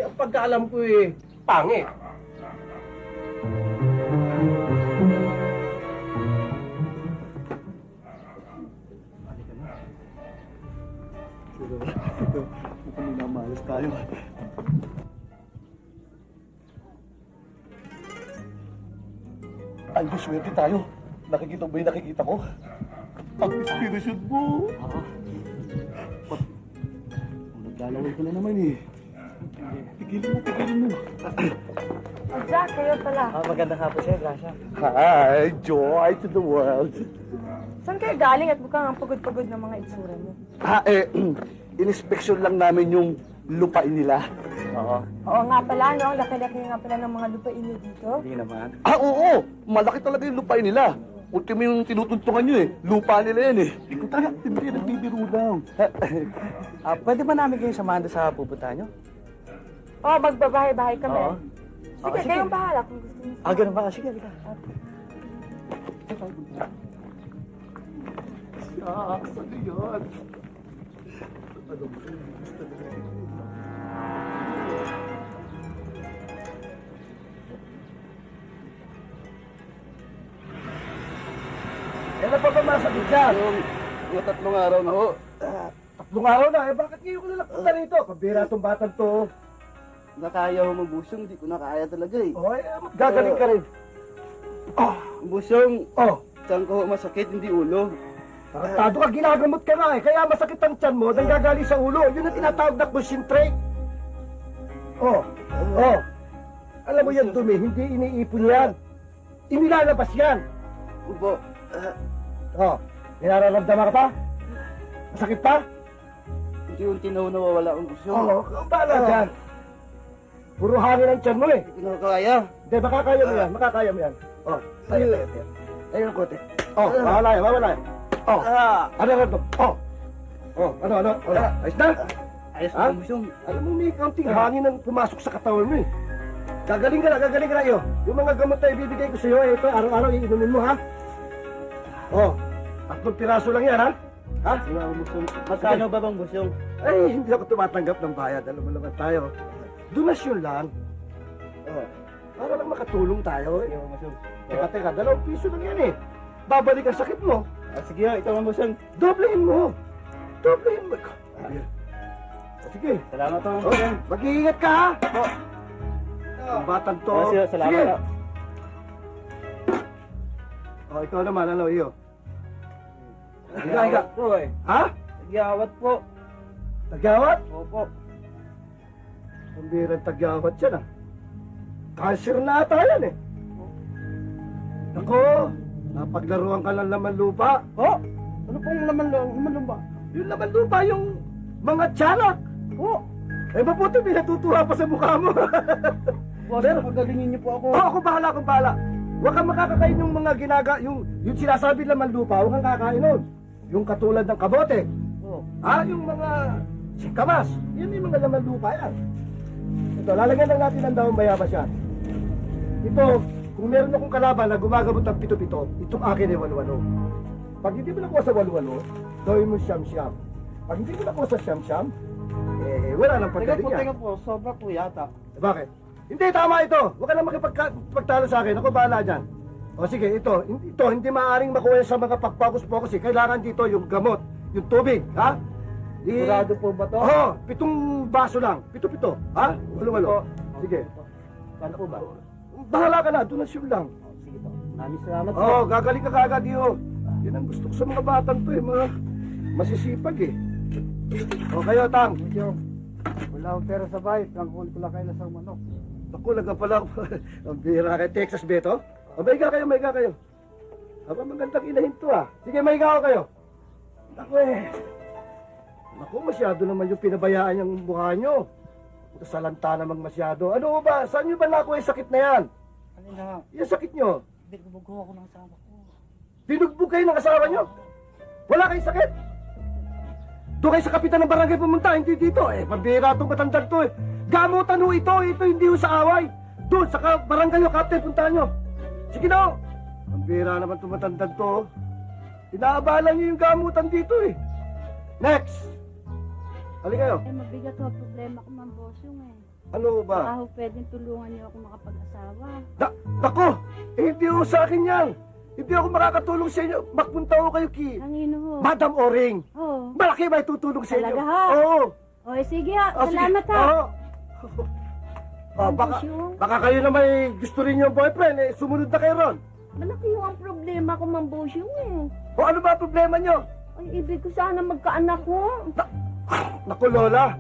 Ang pagkaalam ko pangit. Mukhang minamalas tayo. Ay, swerte tayo. Nakikita ba yung nakikita ko? Ang inspirasyon mo. Naglalaway ko na naman eh. Tigilin mo. Jack, kayo pala. Magandang hapon sa'yo, Gracia. Hi, joy to the world. Saan kayo galing at mukhang ang pagod-pagod ng mga itsura mo? Inspeksyon lang namin yung lupain nila. Oo. Oo nga pala, no? Ang laki-laki nga pala ng mga lupain niyo dito. Hindi naman. Oo! Malaki talaga yung lupain nila. Ultimo yung tinutuntungan nyo eh. Lupa nila yan eh. Hindi, nagbibiro lang. Pwede ba namin kayo samahan doon sa pupuntahan nyo? Oo, magbabahay-bahay kami. Oo. Sige, sige. kayong bahala kung gusto niyo. Ganun ba? Sige, halika. Ano yun? Kailan pa ba masakit dyan? Yung 3 araw na ho. 3 araw na. Bakit ngayon ko nalang punta rito? Pabira itong batang to. Nakaya ho magbusong, di ko nakaya talaga eh. Gagaling ka rin. Busong, Oh, tiyan ko masakit, hindi ulo. tarantado ka, ginagamot ka nga eh. Kaya masakit ang tiyan mo, nanggagaling sa ulo. Yun ang tinatawag na concentrate. Oh. Alam mo yan, dumi, hindi iniipon yan. Inilalabas yan. Ubo. Oh, may nararamdaman ka pa? Masakit pa? Unti-unti na ho nawawala ang busong. Oo, bahala dyan. Puro hangin ang tiyan mo eh. Hindi ko nakakaya. Hindi, makakaya mo yan, makakaya mo yan. Oh, tayo. Ayun ang kote. Oh, mawala yan. Oh, ano. Ano? Ayos na? Ayos Ha? ang busong. Alam mo, may kaunting hangin ang pumasok sa katawan mo eh. Gagaling ka na iyo. Yung mga gamot na ibibigay ko sa iyo, ito, araw-araw iinumin mo ha. Oh, 3 piraso lang yan ha. Ha? Magkano ba bang busong? Ay, hindi ako tumatanggap ng bayad. Alam mo naman tayo. Donasyon lang. Oh, para lang makatulong tayo eh. Teka, 2 piso lang yan eh. Babalik ang sakit mo. Sige, ito ang busong. Doblehin mo. Sige. Salamat ang Oh, mag-iingat ka ha. Ang batang to. Sige. Oh, ikaw naman, ano, iyo? Higa. po eh. Ha? Nagyawat po. Tagyawat? Opo. Pambirang tagyawat yan ah. Cancer na ata yan eh. Nako, napaglaruan ka ng laman lupa. Oh, ano pong laman lumba? Yung laman lupa, yung mga tiyanak. Oh, Eh, mabuti, may natutuwa pa sa mukha mo. boss, pagalingin niyo po ako. Ako bahala. Huwag kang makakakain yung mga yung sinasabi laman lupa, huwag kang kakain nun. Yung katulad ng kabote. Oh. Yung mga singkamas. Yan yung mga laman lupa yan. Ito, lalagyan lang natin ng daong bayabas yan. Ito, kung meron akong kalaban na gumagamot ng 7-7, itong akin ay 8-8. Pag hindi mo nakuha sa 8-8, gawin mo siyam-siyam. Pag hindi mo nakuha sa siyam-siyam, wala nang pagdating yan. Teka po, sobra po yata. Bakit? Hindi, tama ito. Huwag ka lang makipagtalo sa akin. Ako bahala dyan. O sige, ito, hindi maaaring makuha sa mga pagpokus-pokus eh. Kailangan dito yung gamot, yung tubig, ha? Sigurado po ba to? Oo, 7 baso lang. 7, ha? Walo. Sige. Paano po ba? Bahala ka na, donasyon lang. Sige po. Maraming salamat po. Oo, gagaling ka kagad yun. Yan ang gusto ko sa mga batang to eh, mga masisipag eh. O kayo, Tang. Wala akong pera sa bahay. Tangkol ko lang kayo sa manok. Ako, pala ako. Ang bira kay Texas Beto. O, maiga kayo. Aba, magandang inahin to ah. Sige, maiga kayo. Ako eh. Naku, masyado naman yung pinabayaan yung mukha nyo. Salanta namang masyado. Ano ba? Saan nyo ba nakuha yung sakit na yan? Ano na? Yung sakit nyo? Binugbog ako ng asawa ko. Binugbog kayo ng asawa nyo? Wala kayong sakit? Doon kayo sa kapitan ng barangay pumunta, hindi dito. Pambira itong matandang to eh. Gamutan ho ito hindi ho sa away. Doon sa barangay ho, captain, puntahan nyo. Sige na ho. Pambira naman itong matandang to. Inaabalan nyo yung gamutan dito eh. Next! Halika kayo. Mabigat ho problema ko, Ma'am Bosyong eh. Ano ba? Baka ho pwedeng tulungan niyo ako makapag-asawa. Nako! Hindi ho sa akin yan. Hindi ako makakatulong sa inyo. Magpunta ho kayo Angino ho. Madam Oring. Oo. Malaki ba itutulong sa inyo? Talaga ha? Oo. O sige ha, Oh, sige. salamat ha. Oo. Ma'am baka, Bosyong. baka kayo na may gusto rin yung boyfriend, sumunod na kayo ron. Malaki ho ang problema ko, Ma'am Bosyong eh. O ano ba ang problema nyo? Ay, ibig ko sana magkaanak ko. Naku, Lola.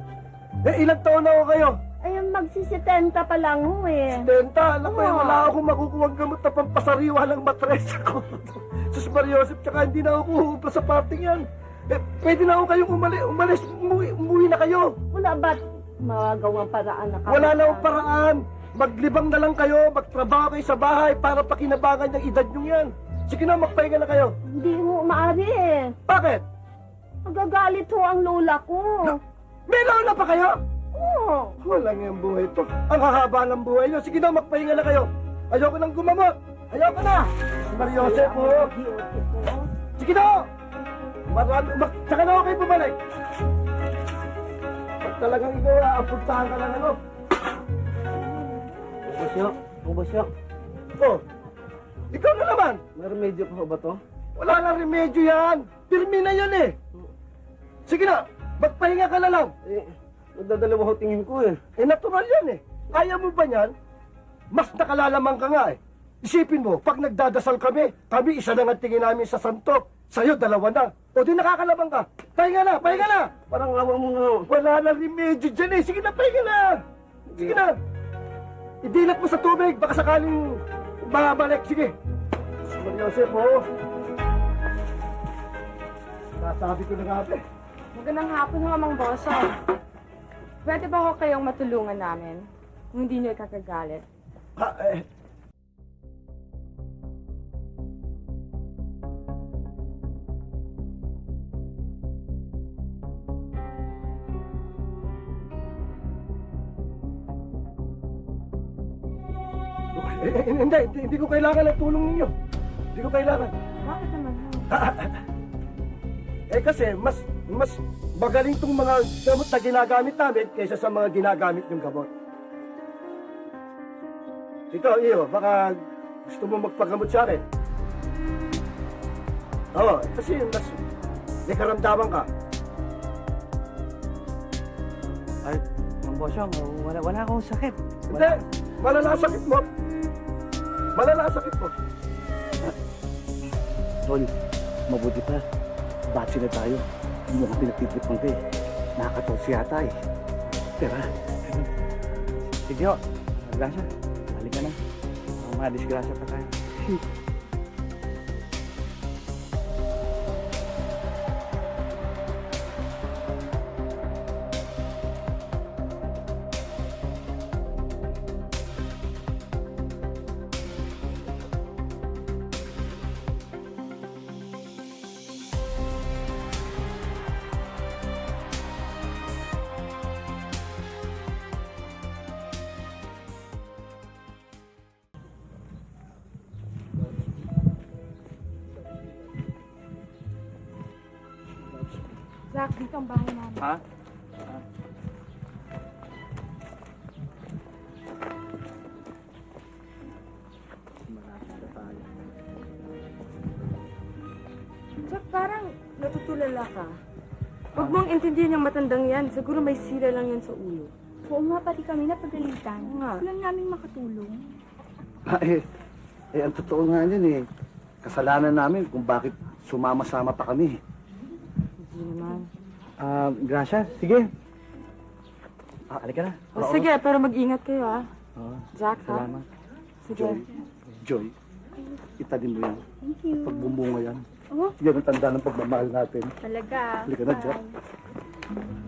Ilang taon na ho kayo? Ay, magsisitenta pa lang ho eh. Tenta, alam mo, Oo. wala akong makukuha gamot na pampasariwa ng matres ako. Sus Mariosep, tsaka hindi na ako kuhupa sa parting yan. Pwede na ako kayong umalis, umuwi na kayo. Wala ba't magawang paraan na Wala na akong paraan. Maglibang na lang kayo, magtrabaho kayo sa bahay para pakinabangan yung edad nyo yan. Sige na, magpahinga na kayo. Hindi mo maaari eh. Bakit? Magagalit ho ang lola ko. May lola pa kayo? Oo. Walang yung buhay to. Ang hahaba ng buhay nyo. Sige na, magpahinga na kayo. Ayoko nang gumamot. Ayoko na. Mariose po. Sige na. Tsaka na ako kayo bumalik. Pag talagang ikaw, apuntahan ka lang ano. Bubasyo. Oh, ikaw na naman. May remedyo pa ba to? Wala na remedyo yan. Pirmi na yan eh. Sige na, magpahinga ka na lang. Nagdadalawa ho tingin ko eh. Natural yan eh. Kaya mo ba yan? Mas nakalalaman ka nga eh. Isipin mo, pag nagdadasal kami isa lang ang tingin namin sa santo. Sa'yo, dalawa na. O di nakakalabang ka. Pahinga na, pahinga na. Parang awa mo na. Wala na remedyo dyan eh. Sige na, pahinga na. Sige na. Idilat mo sa tubig, baka sakaling babalik. Sige. Maria Jose po. Nasabi ko na nga eh. Magandang hapon ho, Mang Boso. Pwede ba ho kayong matulungan namin? Kung hindi niyo ikakagalit. Hindi ko kailangan ng tulong ninyo. Hindi ko kailangan. Bakit naman ho? Kasi mas magaling tong mga gamot na ginagamit namin kaysa sa mga ginagamit yung gamot. Ikaw, Iyo, baka gusto mo magpagamot sa akin. Oo, kasi mas may karamdaman ka. Ay, Mang Bosyong, wala akong sakit. Hindi, malala ang sakit mo. Malala ang sakit mo. Tol, mabuti pa. Batsi na tayo. Mukhang pinagtitripan ka eh. Nakakatulsi yata eh. Tara. Sige ho. Grasya. Halika na. Mga disgrasya pa tayo. Jack, dito ang bahay namin. Ha? Jack, parang natutulala ka. Huwag mong intindihan yung matandang yan. Siguro may sira lang yan sa ulo. Oo nga, pati kami napagalitan. Oo nga. Gusto lang namin makatulong. Ang totoo nga yun eh. Kasalanan namin kung bakit sumama-sama pa kami. Hindi naman. Grasya, sige. Halika na. O, sige, pero mag-ingat kayo, ha? Oo. Jack, ha? Salamat. Sige. Joy, itanim mo yan. Thank you. Pag bumunga yan, Oh, yan ang tanda ng pagmamahal natin. talaga. Halika na, Jack. Bye.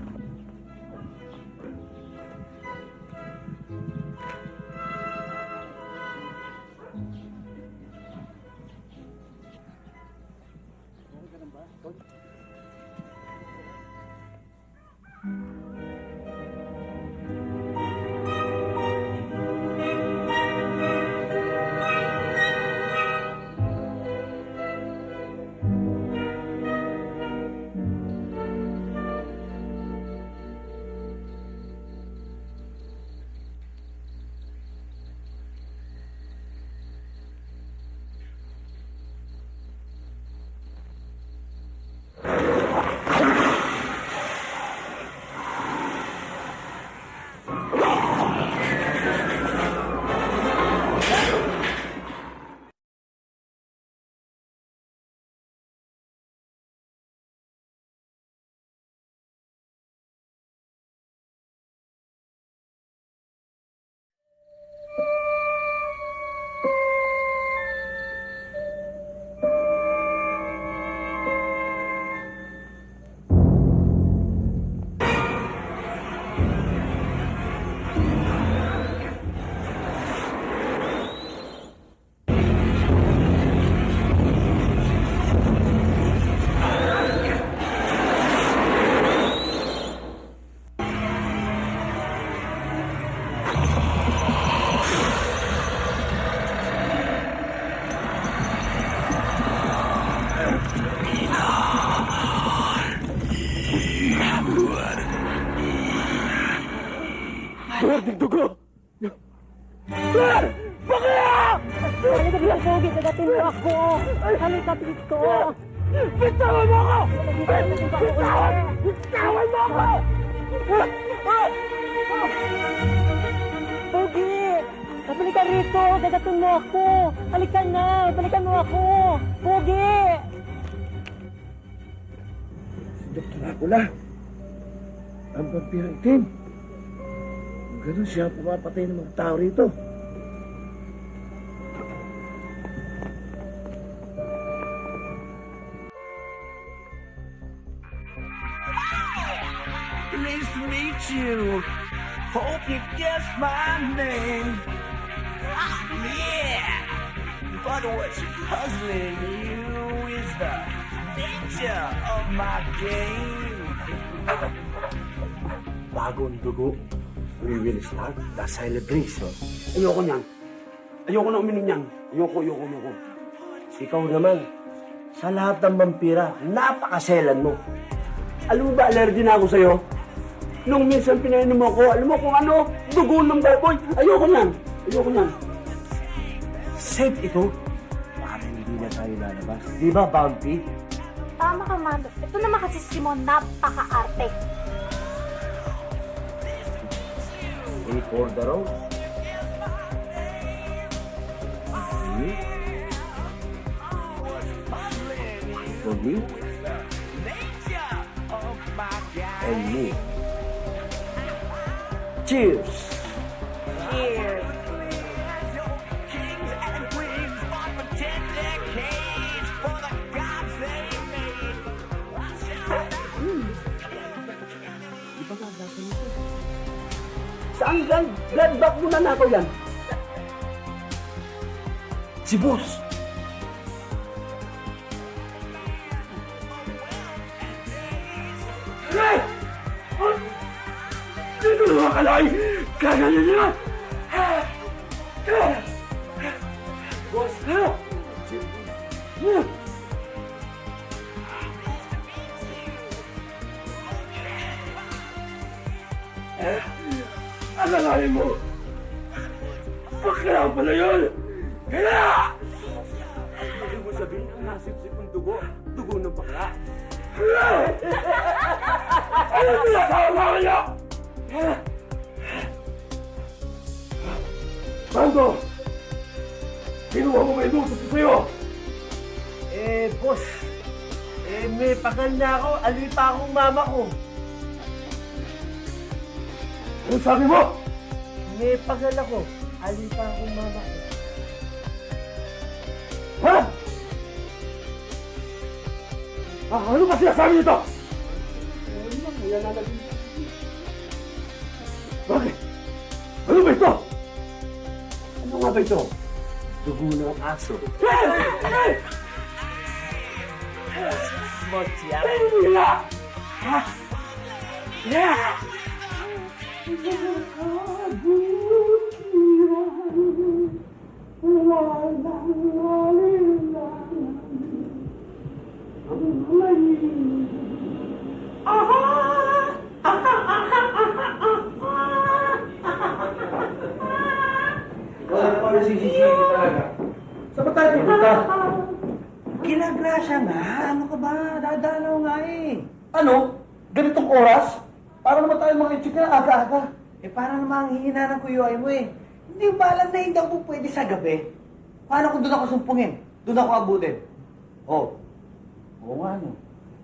dugo! Halika dito, Pogi. Dagatin mo ako. Halika dito. Bitawan mo ako! Bitawan mo ako! Pogi! Halika rito. Dagatin mo ako. Halika na. Balikan mo ako. Pogi! Dr. Acula, ang vampiro itim. Ganun siya pumapatay ng mga tao rito. Nice to meet you. Hope you guess my name. Yeah. But what's puzzling you is the nature of my game. Bagong dugo. We will start the celebration. Ayoko niyan. Ayoko na uminom niyan. Ayoko. Ikaw naman, sa lahat ng vampira, napakaselan mo. Alam mo ba, allergy na ako sa'yo? Nung minsan pinainom mo ko, alam mo kung ano? Dugo ng baboy. Ayoko niyan. Safe ito. Para hindi na tayo lalabas. Di ba, Bumpy? Tama ka, Mando. Ito naman kasi si Simon, napaka-arte. A for the road. For me. And me. Cheers! Cheers! Kings and queens fought for 10 decades for the gods they made. Saan yan? Blood back mo na ako yan. Si boss. Hey! Dito na mga kalay! Kaganyan nila! Boss! Alalahin mo! Bakla pala yun! Kaya! Hindi mo sabihin ang nasip-sip ng dugo ng bakla. Ano tinatawa kayo? Mando! Kinuha mo ba yung utos ko sa'yo? Boss. May pagal na ako. Alwi pa akong mama ko. Ano sabi mo? May pagal ako. Alwi pa akong mama ko. Ha? Ano ba sinasabi nito? Bakit? Ano ba ito? Ano nga ba ito? Dugo ng aso. Smotya. Wala! Ha? Yeah! Wala pa nasisisili talaga. Saan ba tayo pupunta? Ginagrasya nga. Ano ka ba? Dadalaw nga eh. Ano? Ganitong oras? Para naman tayo mga itsika na aga-aga. Para namang hihina ng kuyuay mo eh. Hindi mo ba alam na hindi ako pwede sa gabi? Paano kung doon ako sumpungin? Doon ako abutin? Oo nga, no.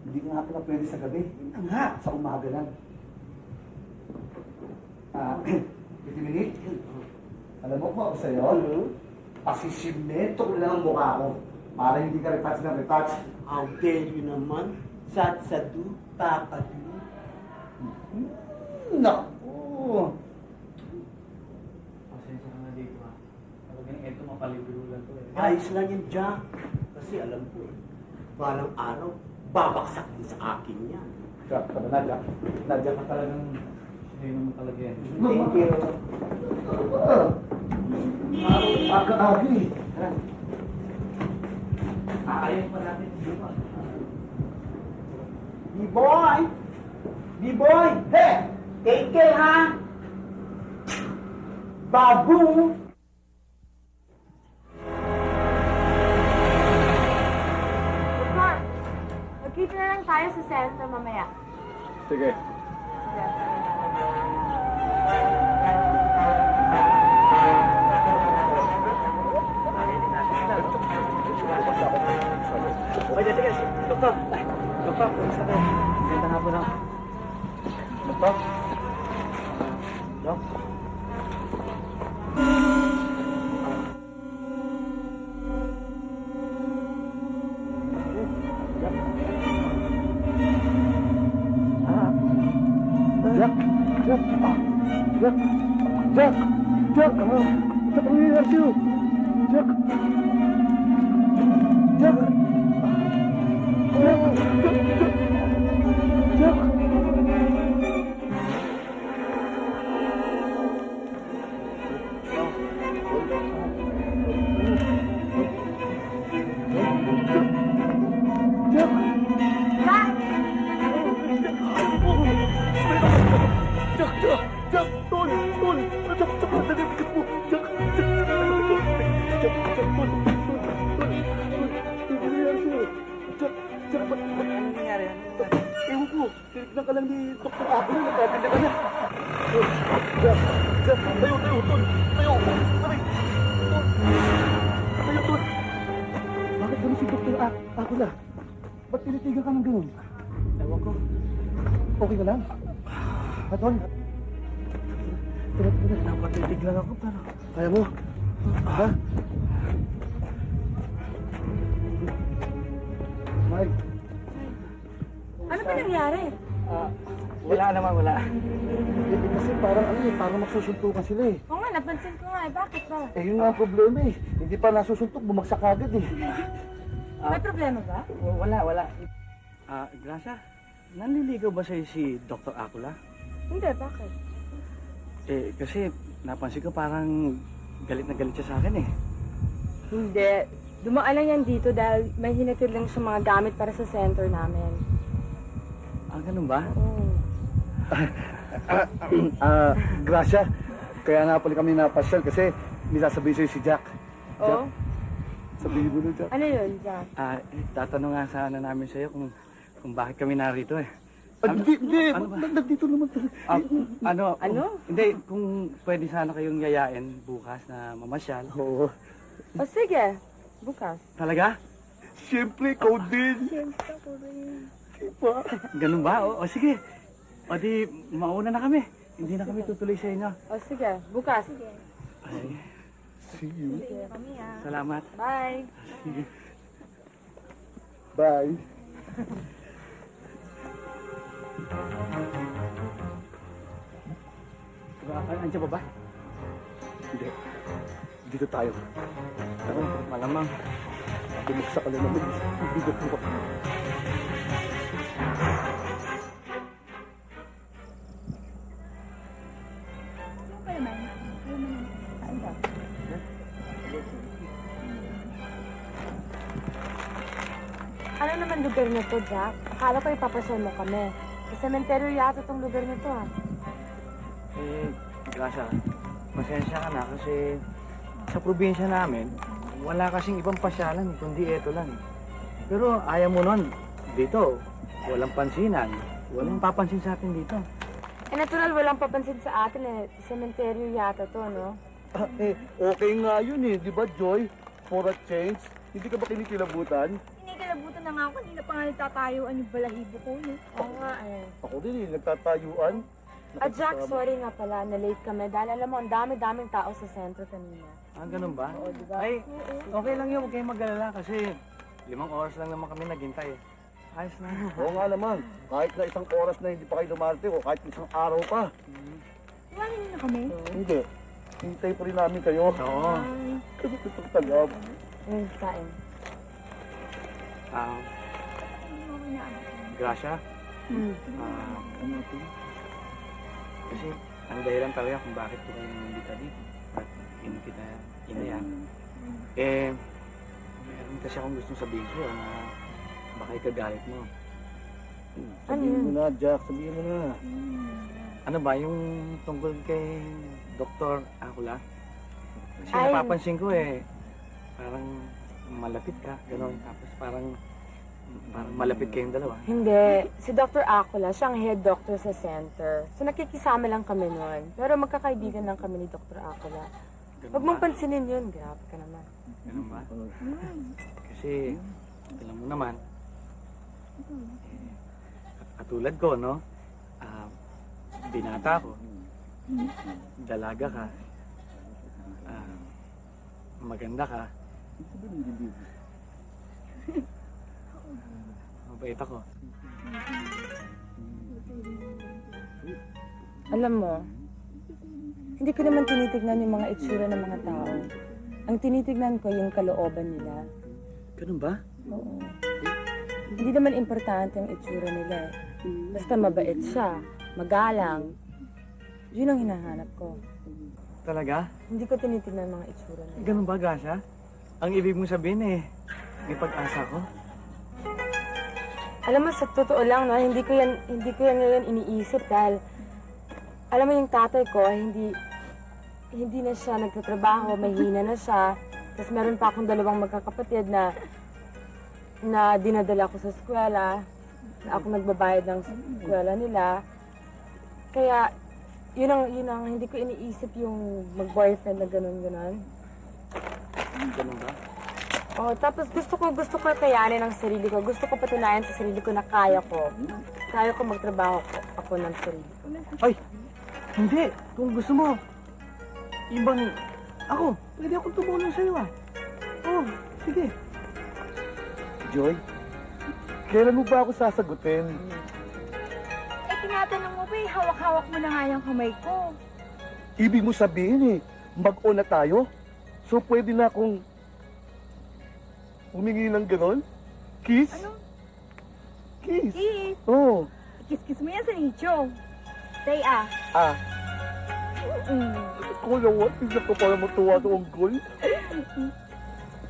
Hindi nga pala pwede sa gabi. Yun nga. Sa umaga lang. Pretty minute. Alam mo kung ako sa'yo? Pasisimento ko lang ang mukha ko. Para hindi ka retouch na retouch. How dare you naman? Satsadu, papadu. Naku! Pasensya ka na dito ha. Talagang ito mapalibirulan to eh. Ayos lang yan, Jack. Kasi alam ko eh, balang araw, babaksak din sa akin yan. Jack, tama na, Jack. Nadya ka talagang... Hindi naman talaga yan. Thank you. Aga-agi. Ayaw pa natin. B-boy! B-boy! Hey! Take care, ha? Babu! Doktor, magkita na lang tayo sa center mamaya. Sige. Okay, sige. Doktor. Doktor, kumusta kayo? Ganda nga po na. Doktor? Dok? Jack! Jack! Jack! Jack! Jack! Sa pangyayari sa'yo? Jack! Jack! Jack! Jack! Jack! Jack! Jack! Jack! Tol! Tol! Jack! Jack! Sandali, bigat mo! Jack! Jack! Jack! Jack! Tol! Tol! Tol! Ano nangyayari sa'yo? Jack! Jack! Ba't? Ano nangyari? Ewan ko! Tinignan ka lang ni Dr. Abel. Nagkabila ka na. Tol! Jack! Jack! Tayo! Tayo! Tol! Tayo! Tayo! Tol! Tayo! Tol! Bakit ganun si Dr. Ako na? Ba't tinitigan ka ng ganun? Ewan ko. Okay ka lang? Tol? Tara. Napatitig lang ako, pero... Kaya mo? Ha? Mike, Ano ba nangyari? Wala naman, wala. kasi parang magsusuntukan sila eh. Oo nga, napansin ko nga eh. Bakit ba? Eh yun nga ang problema eh. Hindi pa nasusuntok, bumagsak agad eh. May problema ba? Wala. Gracia, nanliligaw ba sa'yo si Dr. Acula? Hindi, bakit? Kasi napansin ko parang galit na galit siya sa akin eh. Hindi. Dumaan lang yan dito dahil may hinatid lang sa mga gamit para sa center namin. Ganun ba? Oo. Gracia, kaya nga pala kami napasyal kasi nisasabihin sa'yo si Jack. Oo? Sabihin mo na Jack. Ano yun, Jack? Tatanong nga sana namin sa'yo kung bakit kami narito eh. Hindi. Ano ba? Nandito naman tayo. Ano? Hindi, kung pwede sana kayong yayain bukas na mamasyal. Oo. O sige, bukas. Talaga? Siyempre, ikaw din. Diba? Ganun ba? O sige. O di, mauna na kami. Hindi na kami tutuloy sa inyo. O sige, bukas. Ay, See you. salamat. Bye. Bye. Andiyan ba ba? Hindi. Dito tayo. Tara, malamang. Bumagsak ka na naman. Bigat mo pa. Ano naman lugar na to, Jack? Akala ko ipapasal mo kami. Sa sementeryo yata tong lugar na to, ah. Gracia, pasensya ka na kasi sa probinsya namin, wala kasing ibang pasyalan, kundi eto lang. Pero ayaw mo nun, dito, walang pansinan. Walang papansin sa atin dito. Natural, walang papansin sa atin eh. Sementeryo yata to, no? Okay nga yun eh. Di ba, Joy? For a change. Hindi ka ba kinikilabutan? Kinikilabutan na nga ako. Hindi na pa nga nagtatayuan yung balahibo ko. No? Oo nga eh. Ako din eh. Nagtatayuan. Jack, sorry nga pala, na-late kami. Dahil alam mo, ang dami-daming tao sa sentro kanina. Ganun ba? Oo, di ba? Ay, okay lang yun, huwag kayong mag-alala kasi 5 oras lang naman kami naghintay. Ayos na. Oo nga naman. Kahit na isang oras na hindi pa kayo dumarating o kahit isang araw pa. Iwanin niyo na kami. Hindi. Hintay pa rin namin kayo. Oo. Kasi itong tagap. Kain. Gracia, Ano ito? kasi ang dahilan talaga kung bakit ko kayo nandito dito at hindi kita inayan. Meron kasi akong gustong sabihin sa'yo na baka ikagalit mo. Sabihin mo na, Jack. Sabihin mo na. Ano ba, yung tungkol kay Dr. Akula. Kasi Ay. napapansin ko parang malapit ka, gano'n. Tapos parang malapit kayong dalawa. Hindi. Si Dr. Acula, siyang head doctor sa center. So nakikisama lang kami noon. Pero magkakaibigan lang kami ni Dr. Acula. Huwag mong pansinin yun. Grabe ka naman. Ganun ba? Kasi, alam mo naman, katulad ko, no? Binata ko. Dalaga ka. Maganda ka. Mabait ako. Alam mo, hindi ko naman tinitignan yung mga itsura ng mga tao. Ang tinitignan ko yung kalooban nila. Ganun ba? Oo. Hindi naman importante ang itsura nila eh. Basta mabait siya, magalang. Yun ang hinahanap ko. Talaga? Hindi ko tinitignan ang mga itsura nila. Ganun ba, Gasha? Ang ibig mong sabihin may pag-asa ko. Alam mo, sa totoo lang, no, hindi ko yan ngayon iniisip dahil alam mo yung tatay ko, hindi na siya nagtatrabaho, mahina na siya. Tapos meron pa akong dalawang magkakapatid na dinadala ko sa eskwela, na ako nagbabayad ng eskwela nila. Kaya, yun ang hindi ko iniisip yung mag-boyfriend na ganun-ganon. Ganun ba? Oh, tapos gusto ko kayanin ang sarili ko. Gusto ko patunayan sa sarili ko na kaya ko. Kaya ko magtrabaho ako ng sarili ko. Ay! Hindi! Kung gusto mo, ibang... Ako, pwede akong tumulong sa'yo Oh, sige. Joy, kailan mo ba ako sasagutin? Tinatanong mo ba hawak-hawak mo na nga yung kamay ko. Ibig mo sabihin mag-on na tayo? So pwede na akong humingi ng ganon? Kiss? Ano? Kiss? Kiss. Oo. Kiss-kiss mo yan sa nicho. Say ah. Ah. Ikaw naman, tignan ko para matuwa sa unggol.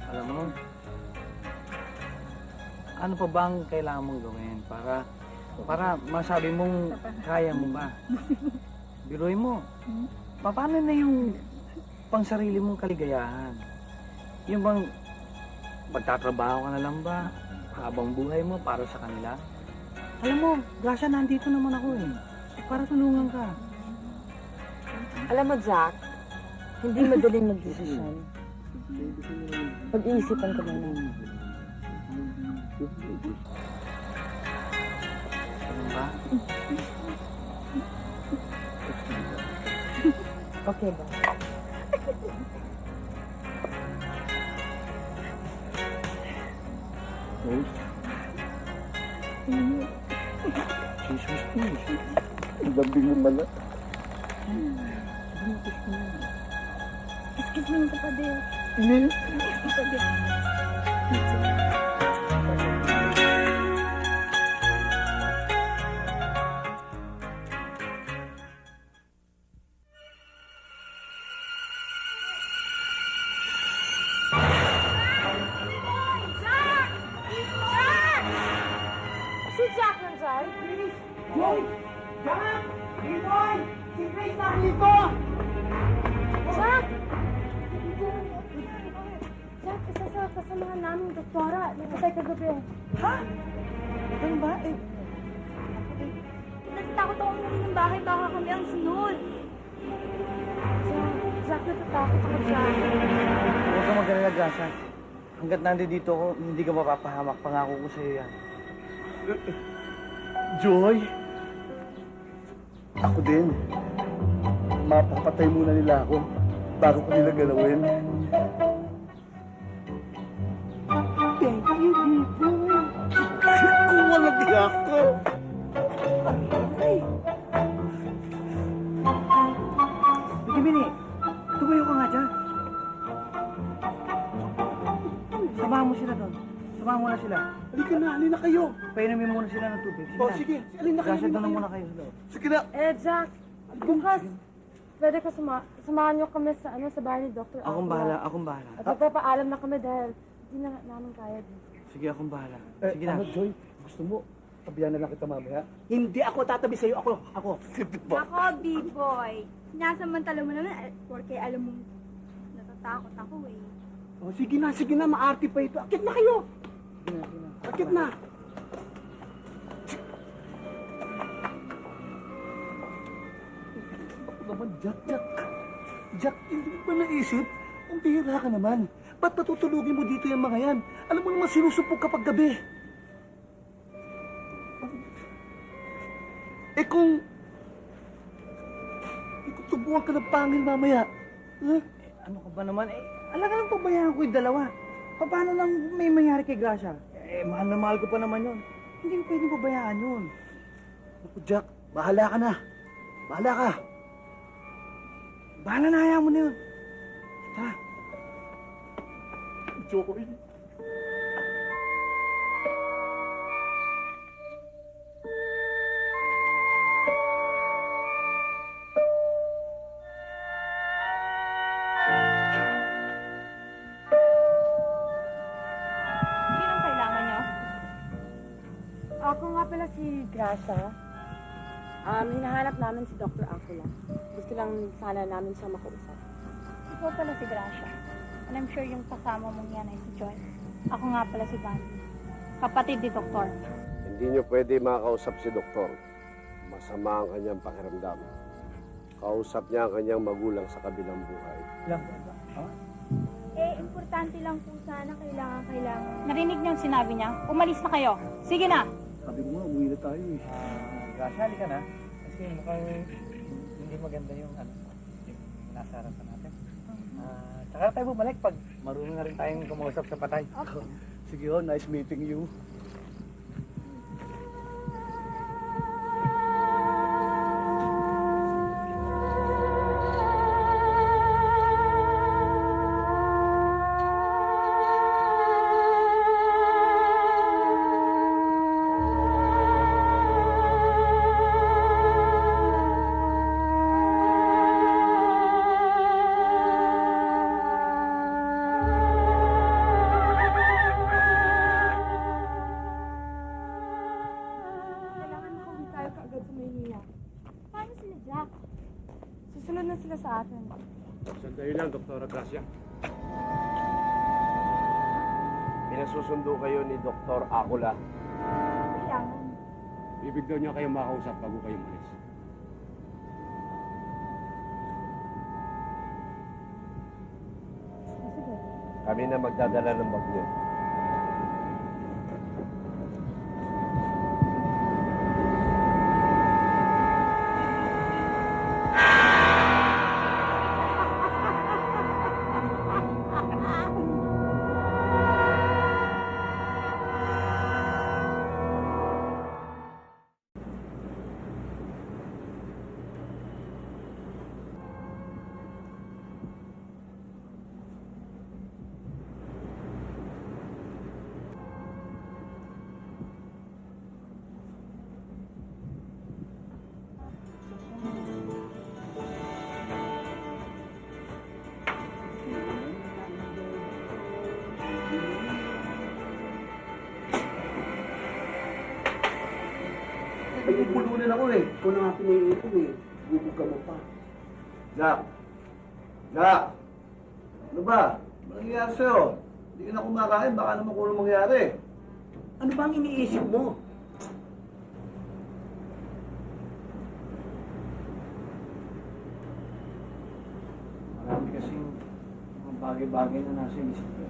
Alam mo, ano pa ba ang kailangan mong gawin para masabi mong kaya mo ba? Biruin mo. Paano na yung pangsarili mong kaligayahan? Yung bang magtatrabaho ka na lang ba habang buhay mo para sa kanila? Alam mo, Gasha, nandito naman ako para tulungan ka. Alam mo, Jack, hindi madaling magdesisyon. Pag-iisipan ko muna. Ano ba? Okay ba? Jesus please. Ang lambing mo pala. Kiss-kiss mo yun sa pader. Hindi. Si Jack nandyan? Jack! Jack, isa sa kasamahan namin, doktora. Nakatay kagabi. Ano ba? Natatakot ako umuwi ng bahay, baka kami ang sunod. Jack, natatakot ako, Jack. Huwag ka mag-alala, Gasha. Hanggat nandito ako, hindi ka mapapahamak. Pangako ko sa'yo yan. Joy. Ako din. Mapapatay muna nila ako bago ko nila galawin. Thank you, people. Kumalagi ako. Bini, tumayo ka nga dyan. Samahan mo sila doon. Samahan mo na sila. Halika na, halina kayo. Painumin muna sila ng tubig. O, sige. Halina kayo. Gasha, doon na muna kayo sa loob. Sige na. Jack, bukas, pwede ka samahan niyo kami sa bahay ni Dr. Akong bahala, akong bahala. At magpapaalam na kami dahil hindi na namin kaya dito. Sige, akong bahala. Sige na. Ano, Joy? Gusto mo? Tabihan na lang kita mamaya. Hindi ako tatabi sa'yo. Ako. Sige ba? Ako, B-boy. Sinasamantala mo naman, porque alam mo, natatakot ako eh. O, sige na, maarte pa ito. Akit na kayo! Akit na! Naman, Jack. Jack, hindi mo ba naisip? Ang bihira ka naman. Ba't patutulugin mo dito yung mga yan? Alam mo naman sinusupog kapag gabi. Eh kung tubuhan ka ng pangil mamaya. Huh? Ano ka ba naman? Alaga lang pabayaan ko yung dalawa. Paano lang may mangyari kay Gracia? Mahal na mahal ko pa naman yun. Hindi ko pwedeng pabayaan yun. Naku, Jack, bahala ka na. Bahala ka. Bahala na, hayaan mo na yun. Tara. Jokoy. Sinong kailangan nyo? Ako nga pala si Gracia. Hinahanap namin si Dr. Acula. Gusto lang sana namin siya makausap. Ikaw pala si Gracia. And I'm sure yung kasama mong yan ay si Joy. Ako nga pala si Bandy. Kapatid ni Doktor. Hindi niyo pwede makausap si doktor. Masama ang kanyang pakiramdam. Kausap niya ang kanyang magulang sa kabilang buhay. Eh, importante lang po sana. Kailangan. Narinig niyo ang sinabi niya? Umalis na kayo. Sige na. Sabi mo nga, umuwi na tayo eh. Gracia, halika na. Kasi mukhang hindi maganda yung nasa harapan natin. Tsaka tayo bumalik pag marunong na rin tayong kumausap sa patay. Sige ho, nice meeting you. Kailangan makauwi tayo kaagad sa Maynila. Paano sila, Jack? Susunod na sila sa atin. Sandali lang, Dr. Gracia. Pinasusundo kayo ni Dr. Acula. Kailangan. Ibig daw niya kayo makausap bago kayo malis. Sige. Kami na magdadala ng bag niyo. Ay, pupulunin ako eh. Ikaw na nga piniito eh. Bubog ka mo pa. Jack! Jack! Ano ba? Ano nangyayari sa'yo? Hindi ka na kumakain, baka naman kung ano mangyari. Ano ba ang iniisip mo? Marami kasing mga bagay-bagay na nasa isip ko.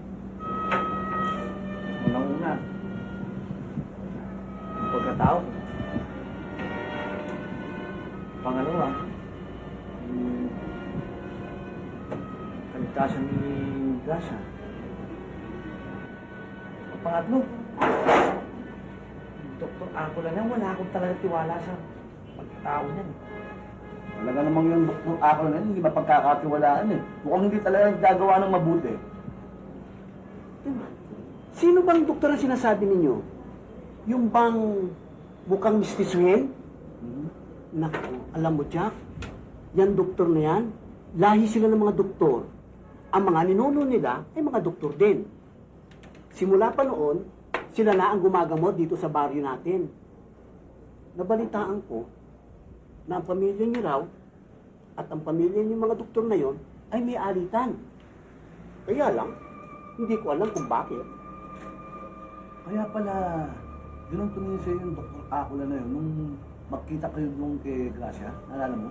Unang-una, yung pagkatao. Pangalawa, yung kaligtasan ni Gracia. Ang pangatlo, yung Dr. Acula na wala akong talaga tiwala sa pagkatao niya. Talaga namang yung doktor ako na yun, hindi mapagkakatiwalaan eh. Mukhang hindi talaga gagawa ng mabuti. Diba? Sino bang doktor ang sinasabi ninyo? Yung bang mukhang mistisuhin? Naku, alam mo, Jack, yan doktor na yan, lahi sila ng mga doktor. Ang mga ninuno nila ay mga doktor din. Simula pa noon, sila na ang gumagamot dito sa baryo natin. Nabalitaan ko na ang pamilya niyo raw At ang pamilya ng mga doktor na yon ay may alitan. Kaya lang, hindi ko alam kung bakit. Kaya pala, yun ang tumingin sa'yo yung Dr. Acula na yun nung magkita kayo nung kay Gracia. Nalala mo?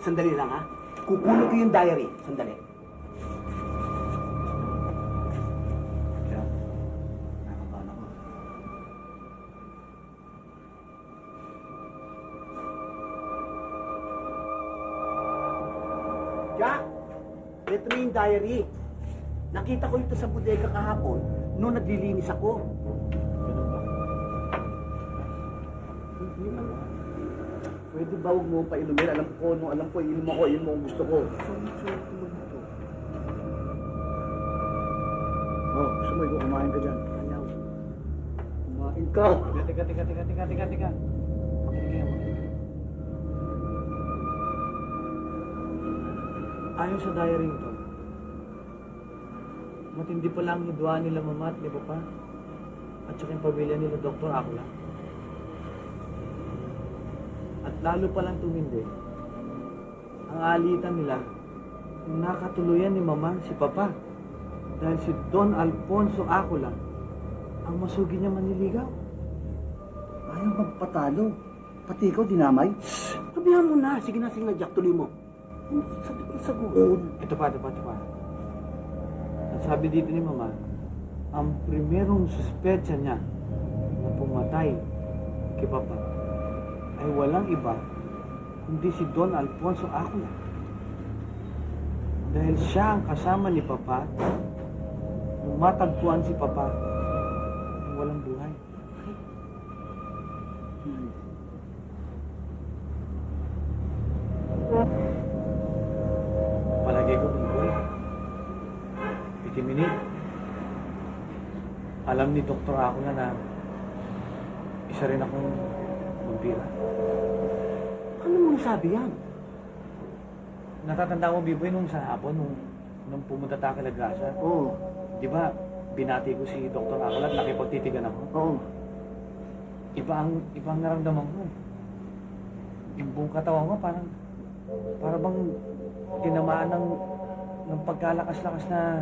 Sandali lang ha. Kukunin ko yung diary. Sandali. Kaya, nakabahan ako. Jack! Ito na yung diary. Nakita ko ito sa bodega kahapon noong naglilinis ako. Ganun ba? Pwede ba huwag mo pa inumin? Alam ko, inom ako, yun mo ang gusto ko. Oh, gusto mo, ikaw kumain ka dyan. Ayaw. Kumain ka. Teka. Makinig kayo. Ayon sa diary ito, matindi pa lang hidwa nila mama at ni papa at saka yung pamilya nila Dr. Acula. At lalo pa lang tumindi ang alitan nila kung nakatuluyan ni mama si papa dahil si Don Alfonso Acula ang masugi niya maniligaw. Ayaw magpatalo. Pati ikaw, dinamay. Sabihan mo na. Sige na, Jack. Tuloy mo. Sa Google. Ito pa. Ang sabi dito ni mama, ang primerong suspecha niya na pumatay kay papa ay walang iba kundi si Don Alfonso Acula. Dahil siya ang kasama ni papa nung matagpuan si papa ng walang buhay. Palagay ko, Biboy, Pitiminit, alam ni Dr. Acula na isa rin akong vampira. Ano mo nasabi yan? Natatanda ko, Biboy, nung sa hapon, nung pumunta tayo kay La Gracia, Oo. di ba, binati ko si Dr. Acula at nakipagtitigan ako. Oo. Iba ang naramdaman ko. Yung buong katawan ko, para bang tinamaan ng pagkalakas-lakas na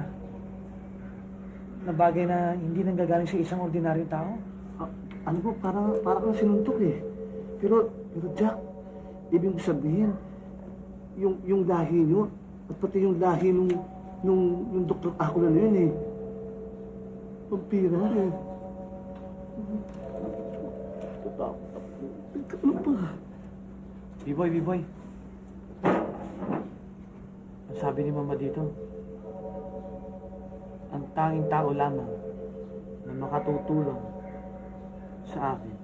bagay na hindi nanggagaling sa isang ordinaryong tao. Ano po, para kang sinuntok eh. Pero Jack, ibig mo sabihin, yung lahi nyo, at pati yung lahi yung Dr. Acula na yun eh. Vampira eh. Ano pa? B-boy. Ang sabi ni mama dito, ang tanging tao lamang na makatutulong sa akin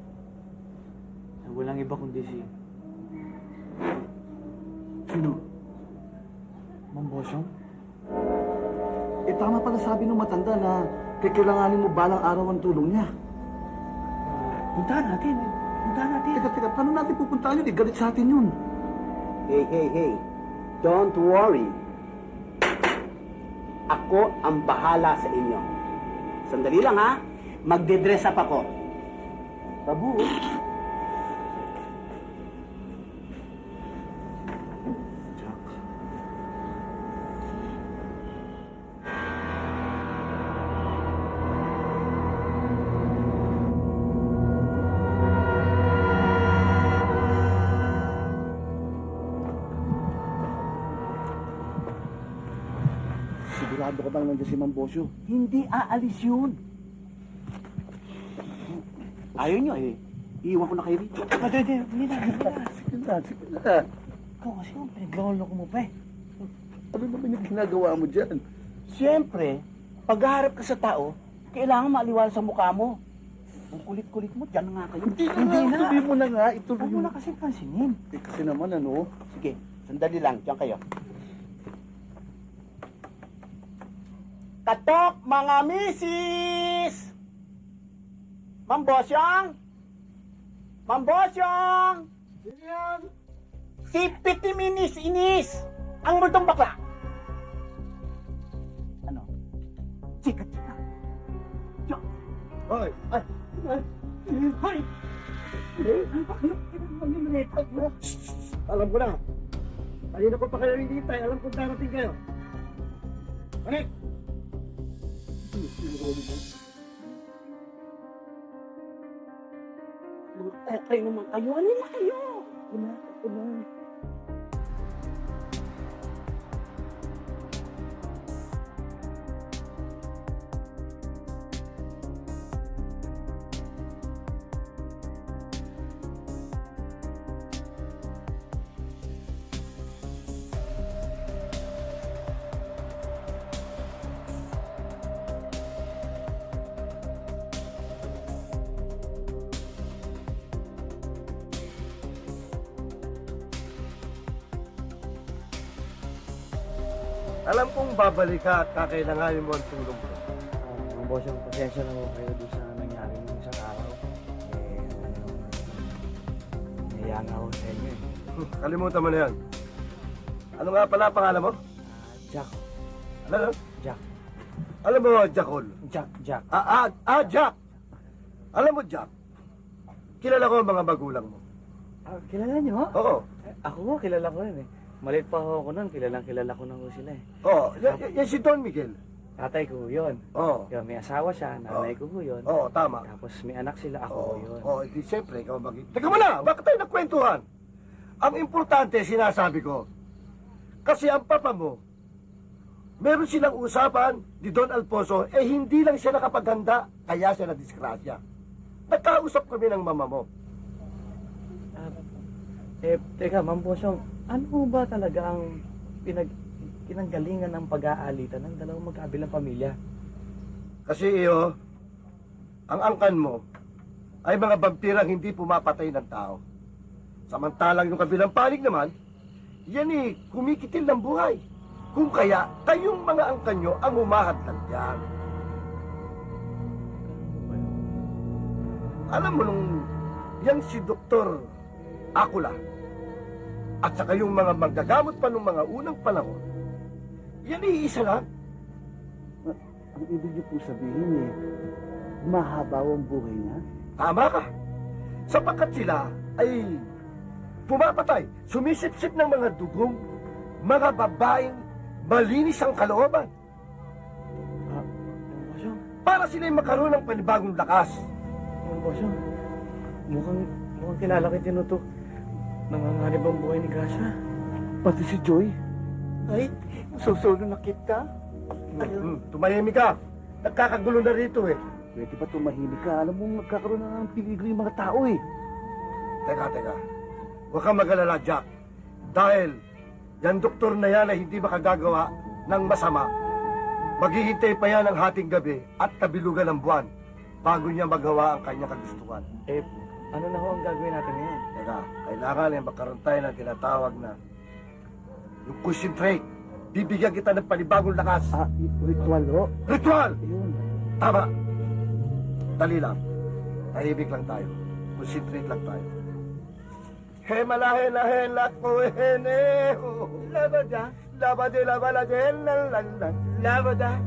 ay walang iba kundi si Sino? Mang Bosyong. Eh tama pala sabi ng matanda na kailanganin mo balang araw ang tulong niya. Puntahan natin. Teka, paano natin pupuntahan yun? Galit sa atin yun. Hey. Don't worry. Ako ang bahala sa inyo. Sandali lang ha. Magde-dress up ako. Tabu. Jack. Sigurado ka bang nandiyan si Mang Bosyo? Hindi aalis yun. Ayaw nyo eh. Iiwan ko na kayo dito. Hindi na. Sige na. Ikaw kasi yung pinagloloko mo pa eh. Ano naman yung ginagawa mo dyan? Siyempre, pagharap ka sa tao, kailangan maaliwala sa mukha mo. Ang kulit-kulit mo, dyan na nga kayo. Hindi na. Ituloy mo na nga. Ituloy Huwag mo na kasi pansinin. Eh, kasi naman ano. Sige, sandali lang, dyan kayo. Katok, mga misis! Mambosyong! Si Pitiminis Inis! Ang multong bakla! Ano? Chika! Ay! Alam ko na. Kanina ko pa kayo hinihintay. Alam kong darating kayo. Balik! Kayo naman kayo. Alin na kayo? Una. Alam kong babalik ka at kakailanganin mo ang tulong ko. Mga boss, yung pasensya na mo kayo doon sa nangyari nung isang araw. Naiya nga ako sa inyo eh. Kalimutan mo na yan. Ano nga pala pangalan mo? Jack. Ano? Jack. Alam mo, Jackol? Jack. Jack! Alam mo, Jack, kilala ko ang mga magulang mo. Kilala niyo? Oo. Ako ho, kilala ko rin eh. Maliit pa ho ako nun, kilala ko na ho sila eh. Oo, yan si Don Miguel. Tatay ko ho yun. Oo. Kaya may asawa siya, nanay ko ho yun. Oo, tama. Tapos may anak sila, ako ho yun. Oo, di siyempre, ikaw Teka mo na, bakit tayo nagkwentuhan? Ang importante, sinasabi ko, kasi ang papa mo, meron silang usapan ni Don Alfonso, hindi lang siya nakapaghanda, kaya siya na-disgrasya. Nagkausap kami ng mama mo. Teka, Ma'am Bosyong, ano ho ba talaga ang pinanggalingan ng pag-aalitan ng dalawang magkabilang pamilya? Kasi iyo, ang angkan mo ay mga vampirang hindi pumapatay ng tao. Samantalang yung kabilang panig naman, yan kumikitil ng buhay. Kung kaya, kayong mga angkan nyo ang umahadlan dyan. Alam mo nung yan si Dr. Akula at saka yung mga manggagamot pa nung mga unang panahon, yan iisa lang. Ang ibig niyo po sabihin mahaba ang buhay niya? Tama ka. Sapagkat sila ay pumapatay, sumisip-sip ng mga dugong, mga babaeng malinis ang kalooban. Ma'am Bosyong, Para sila'y magkaroon ng panibagong lakas. Ma'am Bosyong, mukhang kilala kay Tinuto. Nanganganib ang buhay ni Gracia. Pati si Joy? Ay, susulo na kita. Tumahimik ka. Nagkakagulo na rito eh. Pwede ba tumahimik ka? Alam mo, nagkakaroon na ng peligro yung mga tao eh. Teka. Huwag kang mag-alala, Jack. Dahil yan doktor na yan ay hindi makagagawa ng masama. Maghihintay pa yan ng hating gabi at kabilugan ng buwan bago niya magawa ang kanyang kagustuhan. Ano na ho ang gagawin natin ngayon? Teka, kailangan magkaroon tayo ng tinatawag na yung concentrate. Bibigyan kita ng panibagong lakas. Ritual ho? Ritual! Ayun. Tama. Dali lang. Tahimik lang tayo. Concentrate lang tayo. Hemala ko heneho.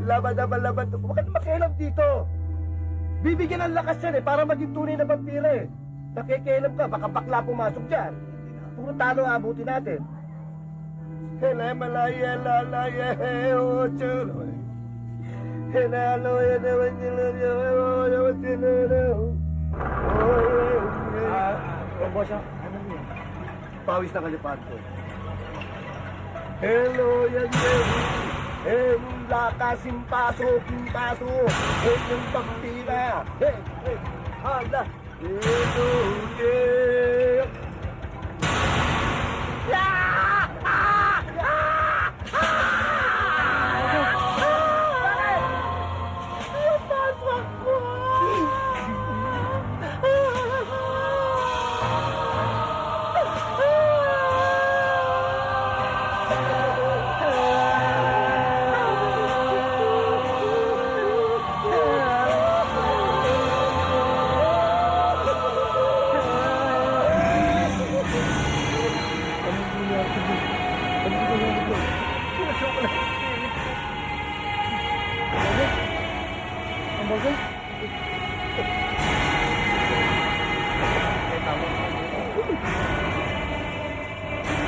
Labada balabad. Huwag ka na makialam dito. Bibigyan ng lakas yan para maging tunay na vampira eh. Nakikialam ka, baka bakla pumasok dyan. Puro talo ang abutin natin. Ma'am Bosyong, ano niyo? Pawis na kalipad ko. Hello, yan. Lakasin pasok, yung vampira. Hala. Hello, yeah.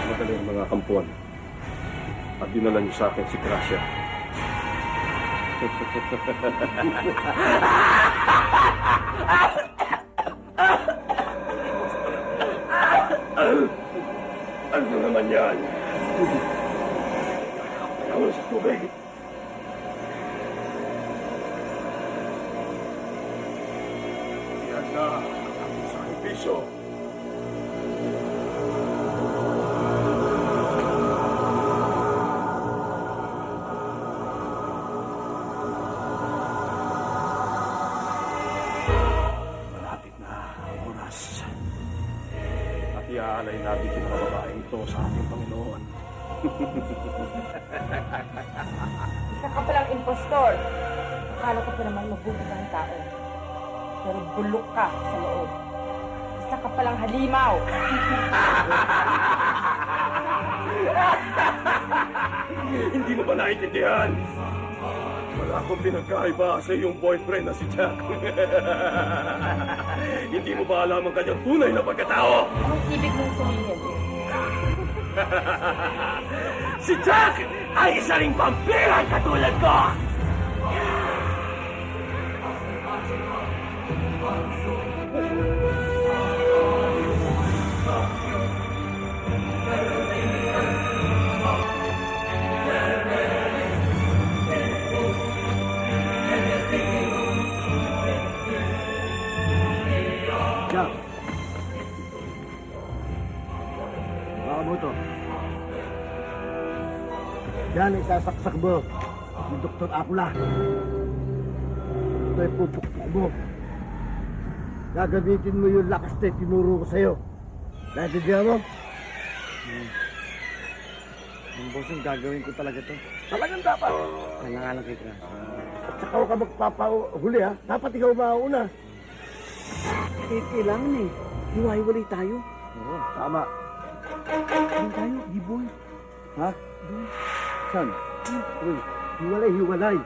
Magaling mga kampuan. at dinala niyo sa akin si Gracia. Ano naman yan? Kailangan sa tubig. Yan na ang sakripisyo. Malapit na ang oras. At iaalay natin yung mga babaeng ito sa ating Panginoon. Isa ka palang impostor. Akala ko pa naman mabuti kang tao. Pero bulok ka sa loob. Isa ka palang halimaw. Hindi mo ba naiintindihan? Wala akong pinagkaiba sa iyong boyfriend na si Jack. Hindi mo ba alam ang kanyang tunay na pagkatao? Anong ibig mong sabihin? Si Jack ay isa ring vampirang katulad ko! Jack. Baka mo to. Yan, isasaksak mo ni Dr. Akula. Ito ay pupukpuk mo. Gagamitin mo yung lakas na tinuro ko sa'yo. Naintindihan mo? Ang bossing, gagawin ko talaga to. Talagang dapat. Kailangan kay Gracia. At saka huwag ka magpapahuli ha. Dapat ikaw mauna. Kailangan eh. Hiwa-hiwalay tayo. Oo, tama. Doon tayo, D-boy. Ha? Saan? Uy, hiwalay.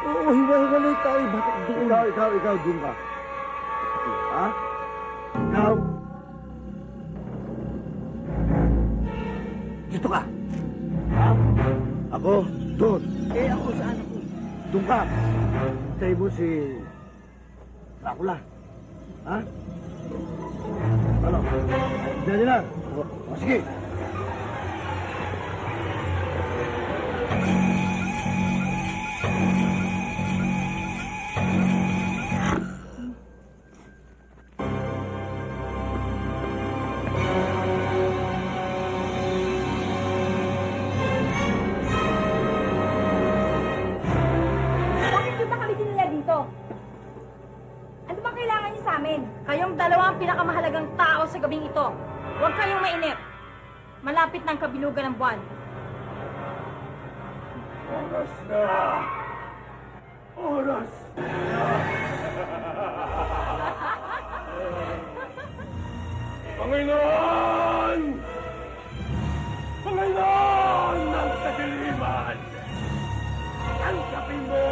Oo, hiwalay tayo. Bakit doon? Ikaw, doon ka. Ha? Ikaw? Dito ka. Ha? Ako, doon. Eh, ako saan ako? Doon ka. Tayo mo si Dracula. Ha? Ano? Diyan na. O, sige. Bakit nyo ba kami dinala dito? Ano ba kailangan niyo sa amin? Kayong dalawa ang pinakamahalagang tao sa gabing ito. Huwag kayong mainip. Malapit na ang kabilugan ng buwan. Oras na! Oras na! Panginoon! Panginoon ng kadiliman! Tanggapin mo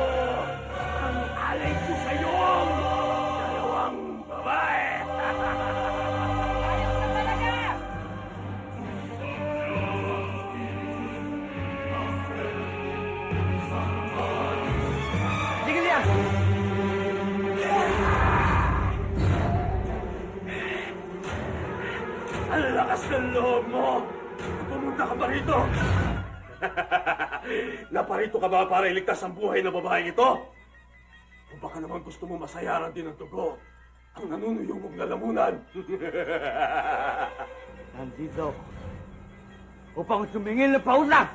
ang alay ko sa iyong dalawang babae! Ayaw na talaga! Ang lakas ng loob mo! Pumunta ka ba rito? Naparito ka ba para iligtas ang buhay ng babaeng ito? O baka naman gusto mo masayaran din ng dugo ang nanunuyong mong lalamunan? Nandito. Upang sumingil na pautang.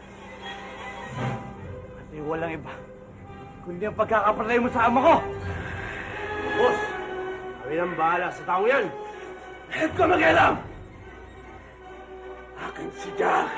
Kasi walang iba. Kundi ang pagkakapatay mo sa ama ko. Boss, kami nang bahala sa tao yan. Huwag ka mag-alam! Akin si Jack.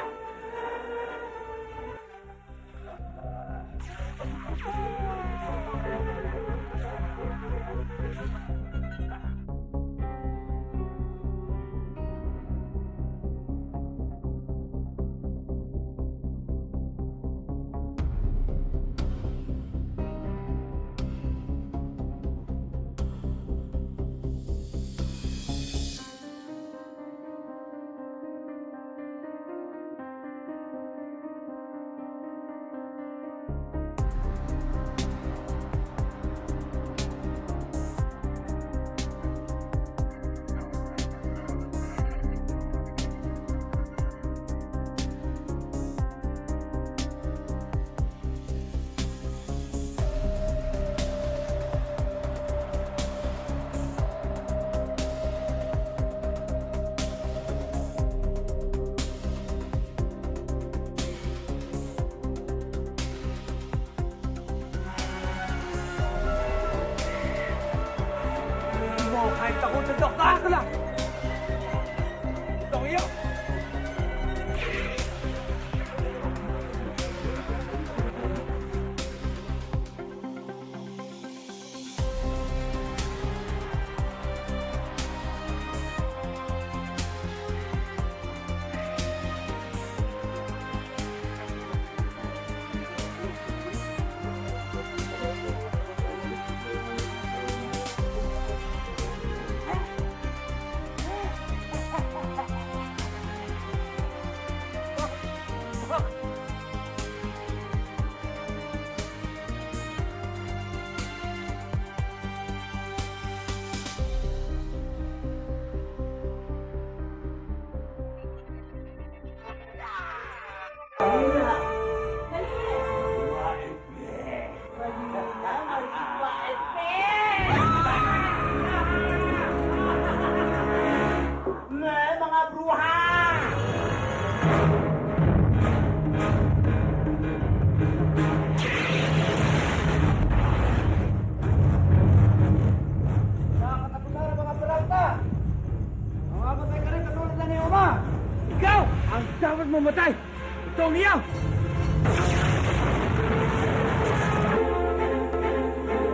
mamatay! Ito ang iyaw!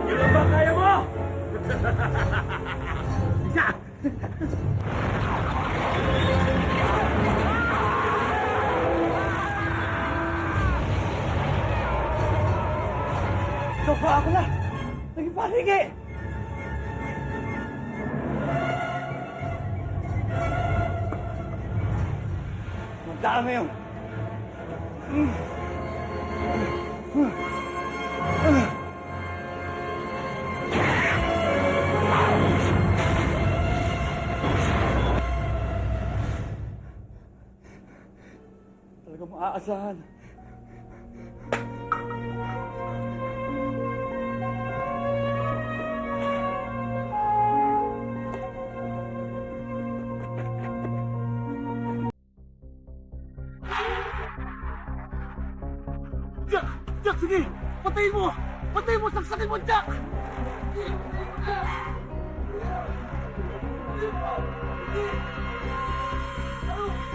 Yan ba kaya mo? Isa! Ito pa ako na! Naging panigi! Magdaan mo yun! Talagang maaasahan. Jack! Jack, sige! Patayin mo! Patayin mo! Saksakin mo, Jack! Hindi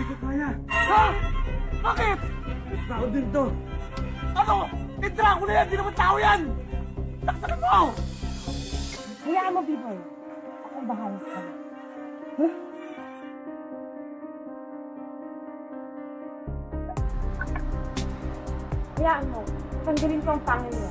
ko kaya. Ha? Bakit? Tao din to. Ano? Eh, Dracula yan! Di naman tao yan! Saksakin mo! Hayaan mo, B-boy. Akong bahala sa kanya. Hayaan mo. Tanggalin ko ang pangil niya.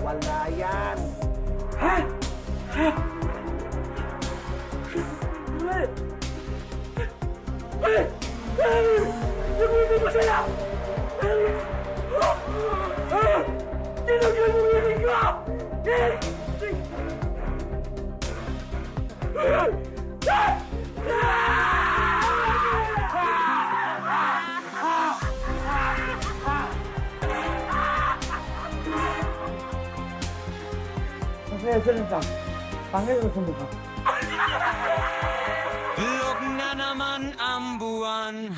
Wala yan. Masaya lang sa pangil o sa mukha. Look na naman ang buwan.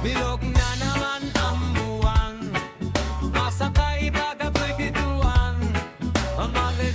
Bilog na naman ang buwan. Masakay pag ako'y bituan. Ang mga